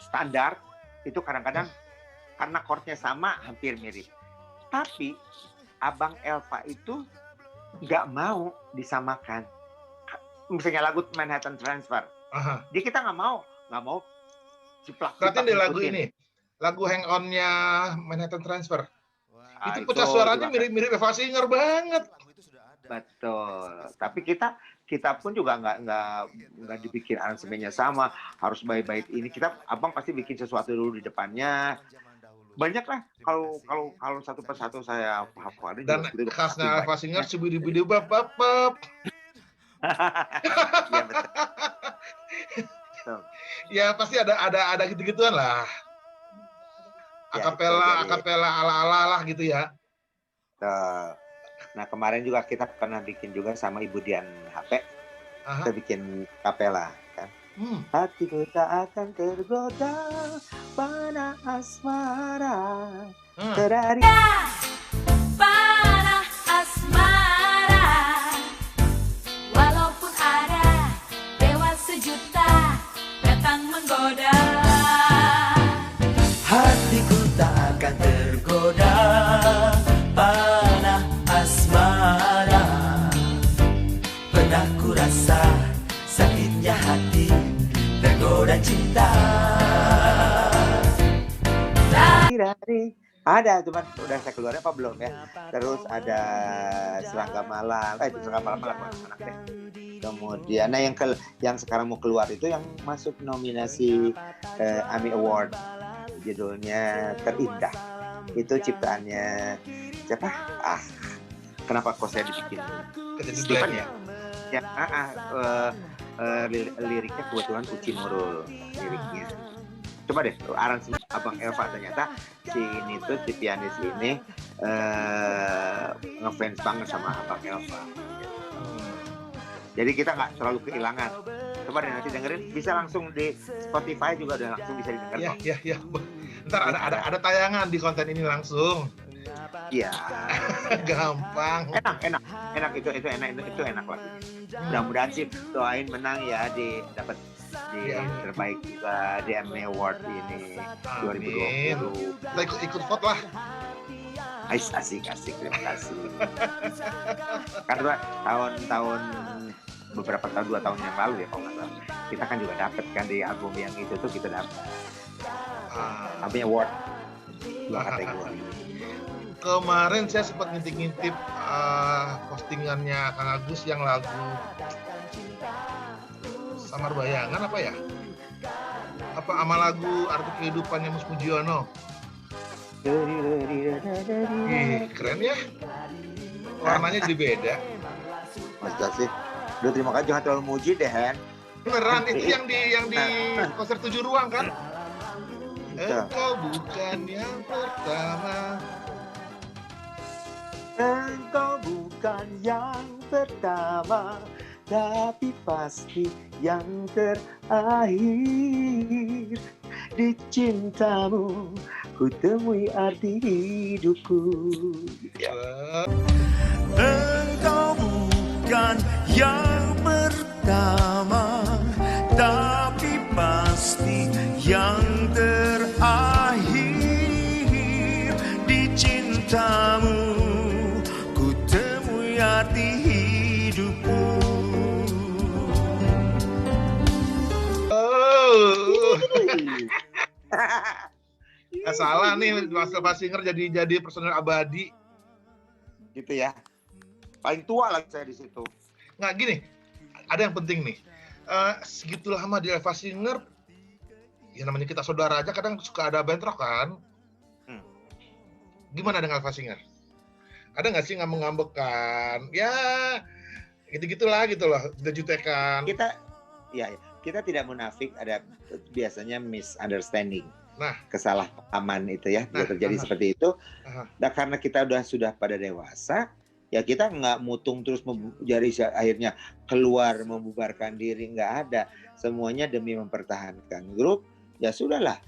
standar itu kadang-kadang karena chordnya sama hampir mirip. Tapi Abang Elva itu nggak mau disamakan. misalnya lagu Manhattan Transfer. Aha. Jadi kita nggak mau ciplak. Berarti di lagu ngikutin. ini, lagu Hang On-nya Manhattan Transfer. Ah, Itu pecah suaranya juga- mirip-mirip Eva Singer banget. Betul. Tapi kita pun juga nggak dibikin aransemennya sama, harus bait-bait ini. Abang pasti bikin sesuatu dulu di depannya. Banyak lah kalau satu persatu saya hafalin. Dan juga gitu. khasnya Eva Singer cibidi-bidi bap. Iya betul. Betul. Ya pasti ada gitu-gituan lah. Ya, Akapela itu jadi- ala-ala lah gitu ya. Betul. Nah kemarin juga kita pernah bikin juga sama Ibu Dian HP. Aha. Kita bikin kapela kan. Hatiku tak akan tergoda panah asmara terari. Panah asmara, walaupun ada dewa sejuta datang menggoda. Hatiku tak akan tergoda panah asmara. Pernah ku rasa sakitnya hati tergoda cinta. Ada cuman udah saya keluarin apa belum ya. Terus ada Serangga Malam. Itu Serangga Malam anak deh. Kemudian yang sekarang mau keluar itu yang masuk nominasi AMI Award. Judulnya Terindah. Itu ciptaannya siapa? Kenapa kok saya dibikin? Kejadian Stephen ya. Ya, liriknya kebetulan Uci Nurul liriknya. Coba deh aransemen Abang Elva, ternyata si ini tuh si pianis ini ngefans banget sama Abang Elva. Jadi kita nggak terlalu kehilangan. Coba deh nanti dengerin, bisa langsung di Spotify juga udah langsung bisa didengar kok. Iya. Ntar ada tayangan di konten ini langsung. Iya. Gampang. Enak itu enak lagi. Mudah-mudahan sih doain menang ya dapat di Iya. terbaik juga di AMI Award ini Amin. 2020. Kita ikut vote lah. Asik, terima kasih. Karena tahun beberapa tahun 2 tahun yang lalu ya kalau nggak salah, kita kan juga dapet kan di album yang itu tuh kita dapet AMI Award 2 kategori. Kemarin saya sempat ngintip-ngintip postingannya Kang Agus yang lagu Samar Bayangan apa ya? Apa sama lagu Arti Kehidupannya Mus Mujiono. Keren ya. Warnanya jadi beda. Masa sih? Udah terima kasih, jangan terlalu muji deh, Hen. Beneran itu yang di konser 7 ruang kan? Betul. Engkau bukan yang pertama. Engkau bukan yang pertama, tapi pasti yang terakhir. Di cintamu ku temui arti hidupku. Engkau bukan yang pertama, tapi pasti yang terakhir. Di cintamu ku temui arti hidupku. Gak salah nih Mas Elva Singer jadi personel abadi. Gitu ya. Paling tua lagi saya di situ. Nggak gini, ada yang penting nih. Segitu lama di Elva Singer, ya namanya kita saudara aja kadang suka ada bentrok kan. Gimana dengan Elva Singer? Ada nggak sih ngambek-ngambekan? Ya gitu-gitulah gitu loh, jutek-jutekan. Kita tidak munafik, ada biasanya misunderstanding. Nah, kesalahpahaman itu ya, bisa terjadi seperti itu. Nah, karena kita sudah pada dewasa, ya kita nggak mutung terus jadi akhirnya keluar membubarkan diri, nggak ada. Semuanya demi mempertahankan grup. Ya sudahlah.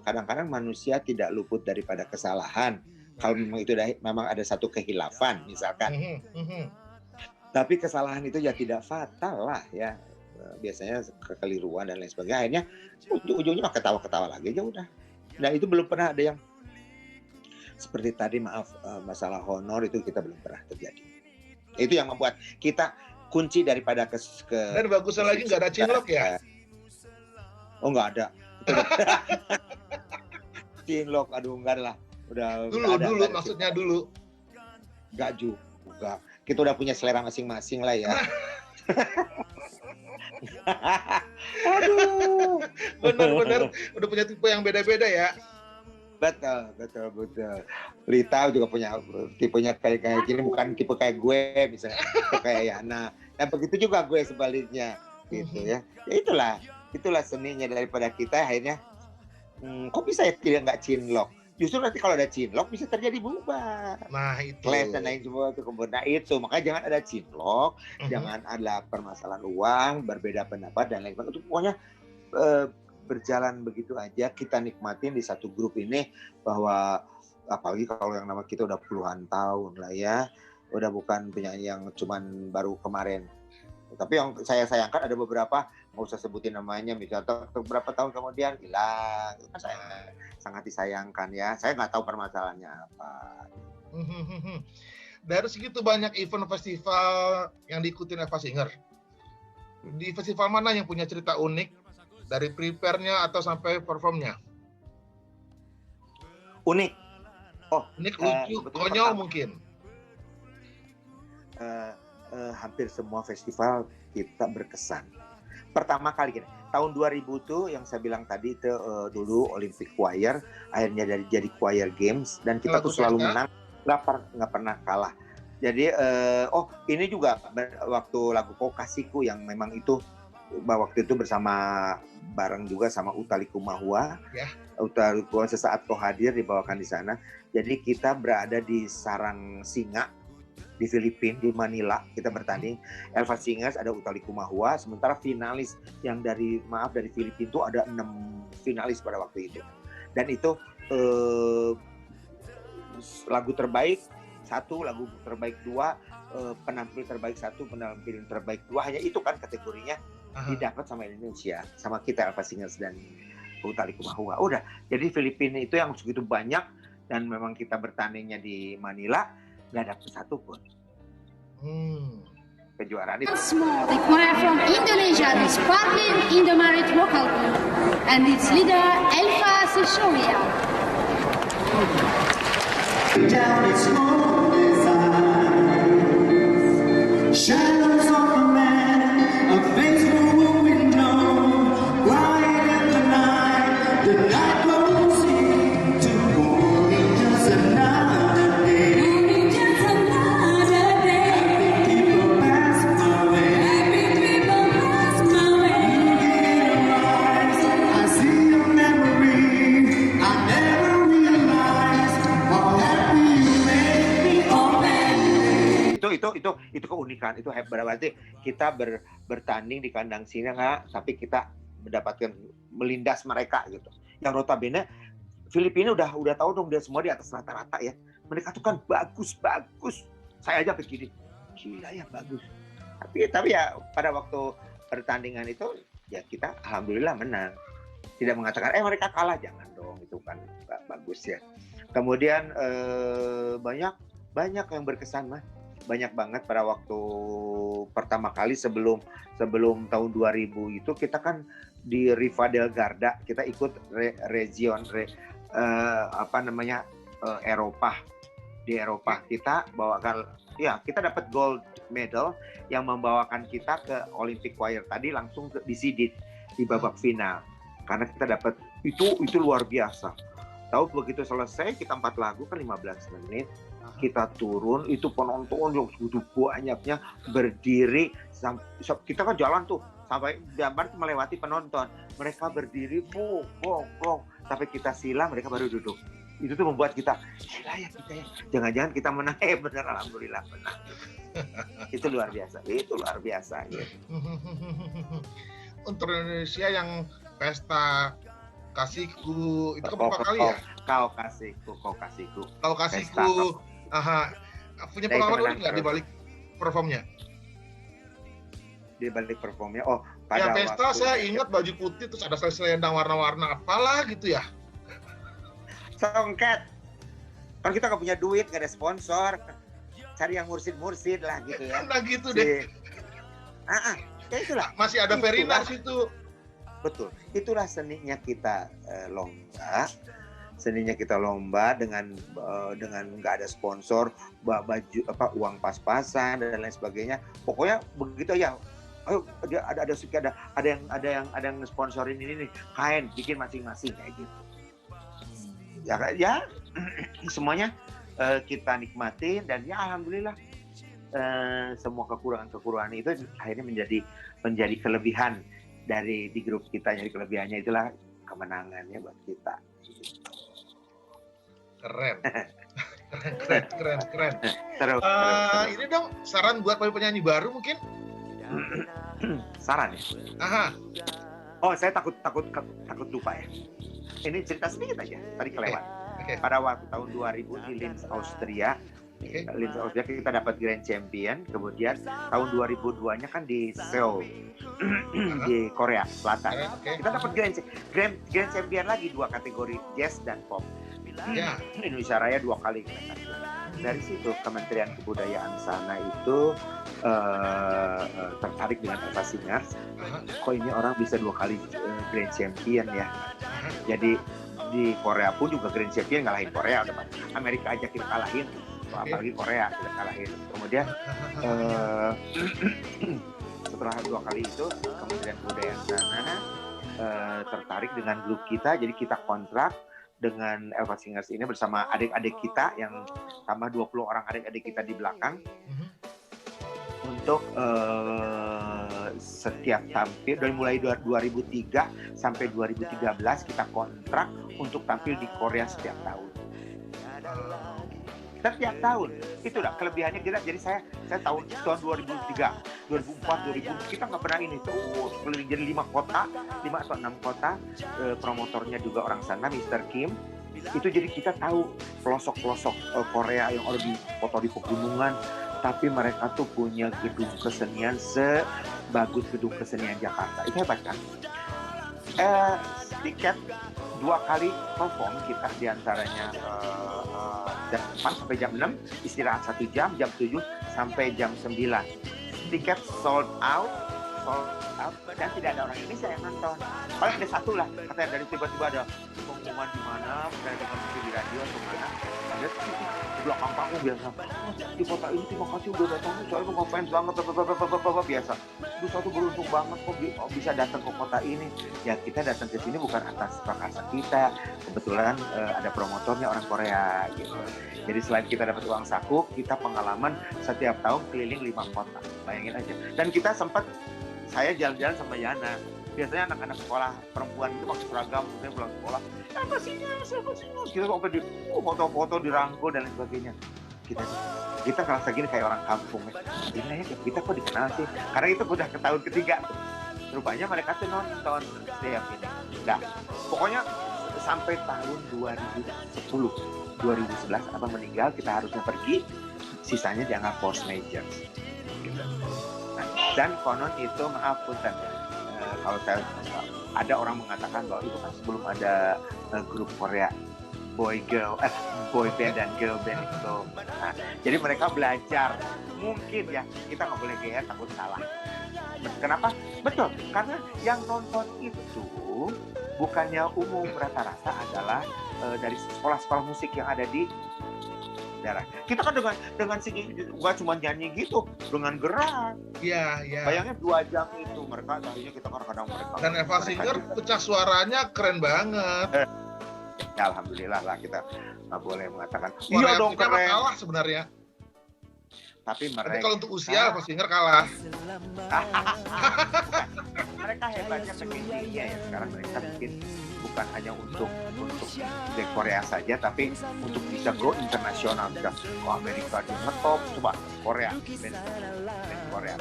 Kadang-kadang manusia tidak luput daripada kesalahan. Kalau memang itu memang ada satu kehilafan misalkan. Tapi kesalahan itu ya tidak fatal lah ya. Biasanya kekeliruan dan lain sebagainya. Akhirnya ujung-ujungnya ketawa-ketawa lagi aja udah. Nah itu belum pernah ada yang seperti tadi, maaf, masalah honor itu kita belum pernah terjadi. Itu yang membuat kita kunci daripada ke Dan bagusnya lagi nggak ada cinlok ya? Oh nggak ada. Cinlok, aduh enggak lah. Udah Dulu maksudnya dulu. Enggak juga. Kita udah punya selera masing-masing lah ya. Aduh. Benar-benar udah punya tipe yang beda-beda ya. Betul. Lita juga punya tipenya kayak gini, bukan tipe kayak gue misalnya, tipe kayak Yana. Dan begitu juga gue sebaliknya gitu ya. Ya itulah seninya daripada kita akhirnya kok bisa ya tidak nggak cinlok. Justru nanti kalau ada cinlok bisa terjadi bubar. Nah itu. Clash dan lain semua itu kemudian itu. Makanya jangan ada cinlok, jangan ada permasalahan uang, berbeda pendapat dan lain sebagainya. Itu pokoknya berjalan begitu aja, kita nikmatin di satu grup ini, bahwa apalagi kalau yang nama kita udah puluhan tahun lah ya, udah bukan penyanyi yang cuman baru kemarin. Tapi yang saya sayangkan ada beberapa, nggak usah sebutin namanya, misalnya beberapa tahun kemudian hilang, itu kan sangat disayangkan ya. Saya nggak tahu permasalahannya apa. Dari segitu banyak event festival yang diikuti Eva Singer, di festival mana yang punya cerita unik dari prepare-nya atau sampai performnya? Unik. Unik, lucu, konyol mungkin. Hampir semua festival kita berkesan. Pertama kali gini, tahun 2000 tuh yang saya bilang tadi itu dulu Olympic Choir, akhirnya jadi Choir Games dan kita tuh selalu menang, nggak pernah kalah. Jadi ini juga waktu lagu Kau Kasihku yang memang itu waktu itu bareng juga sama Utha Likumahua. Ya. Utha Likumahua Sesaat Kau Hadir dibawakan di sana. Jadi kita berada di sarang singa di Filipina, di Manila, kita bertanding. Eva Singers, ada Utha Likumahua, sementara finalis yang dari Filipina itu ada 6 finalis pada waktu itu. Dan itu lagu terbaik 1, lagu terbaik 2, penampil terbaik 1, penampil terbaik 2, hanya itu kan kategorinya didapat sama Indonesia, sama kita Eva Singers dan Utha Likumahua. Udah, jadi Filipina itu yang segitu banyak dan memang kita bertandingnya di Manila, nggak dapet satu pun kejuaraan itu. The choir from Indonesia, the Sparkling Indomaret Vocal Group, and its leader Elva Sishoria. Down its lonely eyes, shadows of a man, a face no one will know. Quiet in the night goes into morning, just another day. Happy people pass my way. Looking in your eyes, I see your memory. I never realized how happy you made me. Itu keunikan, itu hebat. Berarti kita bertanding di kandang singa, tapi kita mendapatkan melindas mereka gitu. Yang notabene Filipina udah tahu dong, dia semua di atas rata-rata ya. Mereka tuh kan bagus. Saya aja begini, gila ya bagus. Tapi ya pada waktu pertandingan itu ya kita alhamdulillah menang. Tidak mengatakan mereka kalah, jangan dong, itu kan gak bagus ya. Kemudian banyak yang berkesan mah. Banyak banget pada waktu pertama kali sebelum tahun 2000 itu kita kan di Riva del Garda, kita ikut Eropa. Di Eropa kita bawakan, ya kita dapat gold medal yang membawakan kita ke Olympic Choir tadi langsung di Sidit di babak final. Karena kita dapat itu luar biasa. Tahu begitu selesai kita 4 lagu kan 15 menit. Kita turun, itu penonton yang segitu banyaknya berdiri, kita kan jalan tuh sampai gambar melewati penonton, mereka berdiri bong, sampai kita silang, mereka baru duduk. Itu tuh membuat kita gila ya kita ya, jangan-jangan kita menang, bener alhamdulillah menang. Itu luar biasa gitu. Untuk Indonesia yang pesta Kasihku itu berapa kali ya? Kau kasihku. Punya pengalaman unik nggak di balik performnya? Di balik performnya, Yang pesta saya ingat baju putih terus ada selendang warna-warna apalah gitu ya. Songket. Kan kita nggak punya duit, nggak ada sponsor. Cari yang mursid lah gitu ya. Nah gitu deh. Ya itulah. Masih ada Verina Itulah. di situ. Betul. Itulah seninya kita lomba. Seninya kita lomba dengan nggak ada sponsor, baju uang pas-pasan dan lain sebagainya. Pokoknya begitu ya. Ayo dia ada yang sponsorin ini nih, kain bikin masing-masing kayak gitu. Ya semuanya kita nikmatin dan ya alhamdulillah semua kekurangan itu akhirnya menjadi kelebihan di grup kita. Jadi kelebihannya itulah kemenangannya buat kita. Keren. Keren. Terus. Ini dong saran buat penyanyi baru mungkin. Saran ya. Aha. Oh, saya takut lupa ya. Ini cerita sedikit aja, tadi kelewat. Oke. Pada waktu tahun 2000 di Linz, Austria. Oke. Linz, Austria kita dapat Grand Champion. Kemudian tahun 2002-nya kan di Seoul, di Korea Selatan. Oke. Kita dapat Grand Champion lagi 2 kategori jazz dan pop. Ya. Indonesia Raya 2 kali kita kasih. Dari situ Kementerian Kebudayaan sana itu tertarik dengan Eva Singers. Aha. Kok ini orang bisa 2 kali Grand Champion ya. Aha. Jadi di Korea pun juga Grand Champion ngalahin Korea, udah Amerika aja kita kalahin, apalagi Korea kita kalahin. Kemudian setelah 2 kali itu Kementerian Kebudayaan sana tertarik dengan grup kita, jadi kita kontrak dengan Elva Singers ini bersama adik-adik kita yang tambah 20 orang adik-adik kita di belakang untuk setiap tampil dari mulai 2003 sampai 2013 kita kontrak untuk tampil di Korea setiap tahun. Setiap tahun. Itulah kelebihannya kita. Jadi saya tahun 2003, 2004, 2000 kita nggak pernah ini terus keliling jadi 5 atau 6 kota. Promotornya juga orang sana, Mr. Kim. Itu jadi kita tahu pelosok-pelosok Korea yang ada di foto di pegunungan. Tapi mereka tuh punya gedung kesenian sebagus gedung kesenian Jakarta. Itu hebat kan? Tiket 2 kali perform kita diantaranya jam 4 sampai jam 6, istirahat 1 jam, jam 7 sampai jam 9. Tiket sold out dan tidak ada orang Indonesia yang nonton. Paling ada satu lah, katanya dari tiba-tiba ada pengumuman di mana, saya dengar di radio atau mana, ada di belakang panggung biasa. Di kota ini terima kasih udah datang, soalnya mau ngefans banget, biasa. Itu satu beruntung banget kok bisa datang ke kota ini. Ya kita datang ke sini bukan atas prakarsa kita, kebetulan ada promotornya orang Korea gitu. Jadi selain kita dapat uang saku, kita pengalaman setiap tahun keliling 5 kota, bayangin aja. Dan kita sempat saya jalan-jalan sama Yana. Biasanya anak-anak sekolah perempuan itu pakai seragam, kemudian pulang sekolah. Apa sih? Kita sampai di foto-foto dirangkul dan lain sebagainya. Kita ngerasa gini kayak orang kampung ya. Gini ya, kita kok dikenal sih? Karena itu udah ke tahun ketiga tuh. Rupanya mereka tuh nonton setiap ini. Nah, pokoknya sampai tahun 2010, 2011 abang meninggal, kita harusnya pergi. Sisanya dianggap force major. Dan konon itu maaf punten, kalau saya ada orang mengatakan bahwa itu kan sebelum ada grup Korea boy band dan girl band itu. Nah, jadi mereka belajar, mungkin ya kita nggak boleh gaya takut salah. Kenapa? Betul, karena yang nonton itu bukannya umum, rata-rata adalah dari sekolah-sekolah musik yang ada di daerah. Kita kan dengan singing nggak cuma nyanyi gitu, dengan gerak. Iya. Bayangin 2 jam itu mereka, akhirnya kita kadang-kadang mereka. Dan Eva Singer pecah suaranya keren banget. Ya alhamdulillah lah, kita nggak boleh mengatakan Iya dong keren. Kalah sebenarnya. Tapi Tapi mereka kalau untuk usia Eva Singer kalah. mereka hebatnya tekniknya ya. Sekarang mereka bikin bukan hanya untuk di Korea saja, tapi untuk bisa go internasional, bisa ke Amerika di ngetop, coba Korea, band Korea,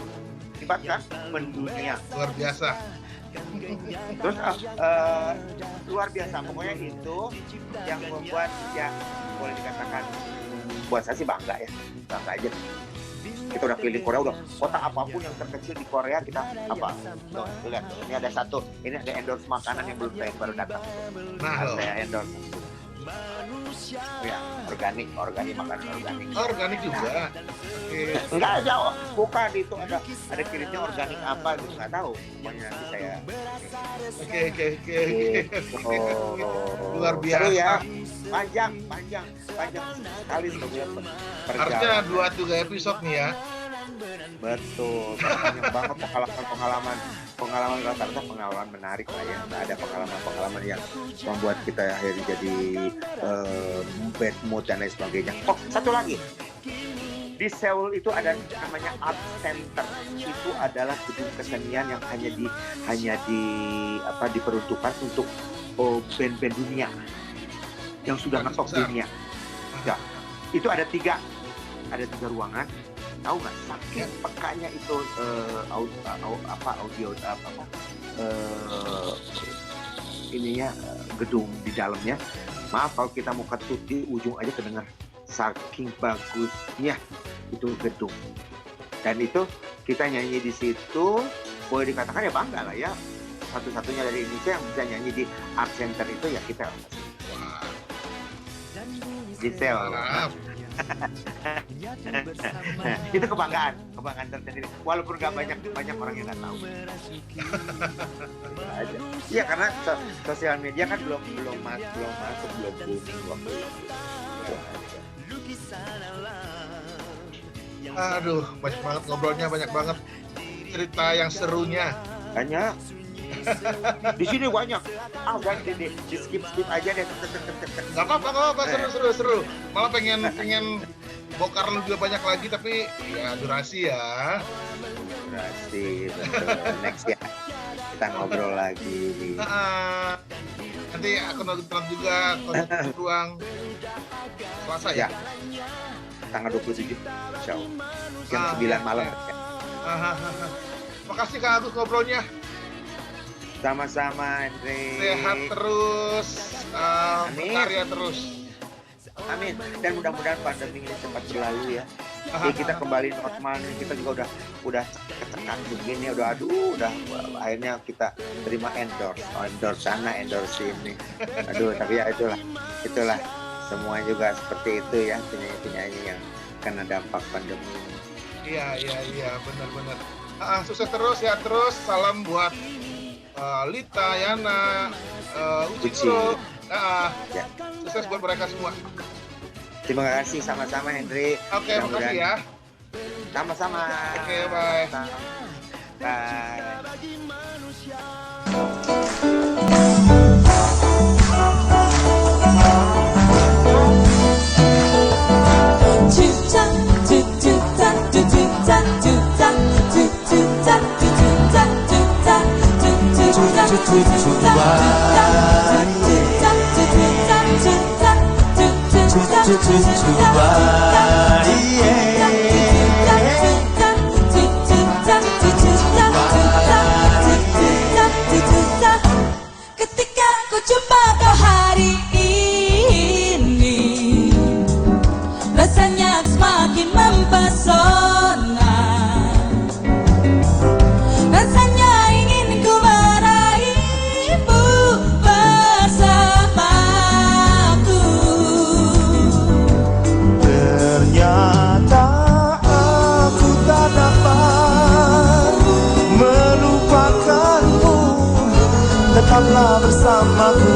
hebat kan, mendunia, Luar biasa. terus luar biasa. Pokoknya itu yang membuat yang boleh dikatakan buat saya sih bangga aja. Kita udah keliling Korea, udah kota apapun yang terkecil di Korea kita apa? Tuh, lihat, ini ada endorse makanan yang belum saya baru datang. Nah, Saya endorse Ya, organik makanan organik. Oh, organik juga. Oke. Enggak jauh, bukan itu ada kirimnya organik apa gitu nggak tahu. Pokoknya nanti saya. Oke. Oh, Luar biasa. seru ya, panjang sekali sebenarnya Harusnya perjalanan. 2-3 episode nih ya. Betul, banyak banget pengalaman rata-rata pengalaman menarik lah ya. Nah, ada pengalaman yang membuat kita akhirnya jadi bad mood dan lain sebagainya. Oh, satu lagi. Di Seoul itu ada namanya Art Center. Itu adalah gedung kesenian yang hanya diperuntukkan untuk band-band dunia yang sudah ngetop dunia. Ya, itu ada tiga ruangan. Tahu nggak, saking pekanya itu audio ininya gedung di dalamnya. Maaf kalau kita mau ketut di ujung aja kedengar, saking bagusnya itu gedung. Dan itu kita nyanyi di situ, boleh dikatakan ya bangga lah ya, satu-satunya dari Indonesia yang bisa nyanyi di Art Center itu ya kita. Giselle. Itu kebanggaan tersendiri. Walaupun nggak banyak orang yang nggak tahu. Iya, karena sosial media kan belum masuk, belum booming waktu itu. Aduh, banyak banget ngobrolnya, banyak banget cerita yang serunya. Banyak. Di sini banyak. Udah di skip aja deh. Gak apa-apa, seru. Malah pengen bongkar lebih banyak lagi, tapi ya durasi ya. Durasi, betul. Next ya, kita ngobrol lagi. Nanti aku nonton juga konser ruang Selasa ya. Tanggal 27 insya Allah. Jam 9 malam. Makasih Kak Agus ngobrolnya. Sama-sama Andre. Sehat terus, berkarya terus. Amin. Dan mudah-mudahan pandemi ini cepat berlalu ya. Jadi kita kembali normal. Kita juga udah ketekan begini, udah akhirnya kita terima endorse sana, endorse ini. Aduh, tapi ya itulah semua juga seperti itu ya, penyanyi-penyanyi yang kena dampak pandemi. Iya, benar. Sukses terus ya, salam buat Lita, Yana, Uci. Ya. Sukses buat mereka semua. Terima kasih, sama-sama Hendri. Oke, makasih ya. Sama-sama. Oke, bye. Bye. Ketika ku jumpa kau hari ini, rasanya semakin mempesona. Rasanya ingin ku meraihmu bersamaku. Ternyata aku tak dapat melupakanmu. Tetaplah bersamaku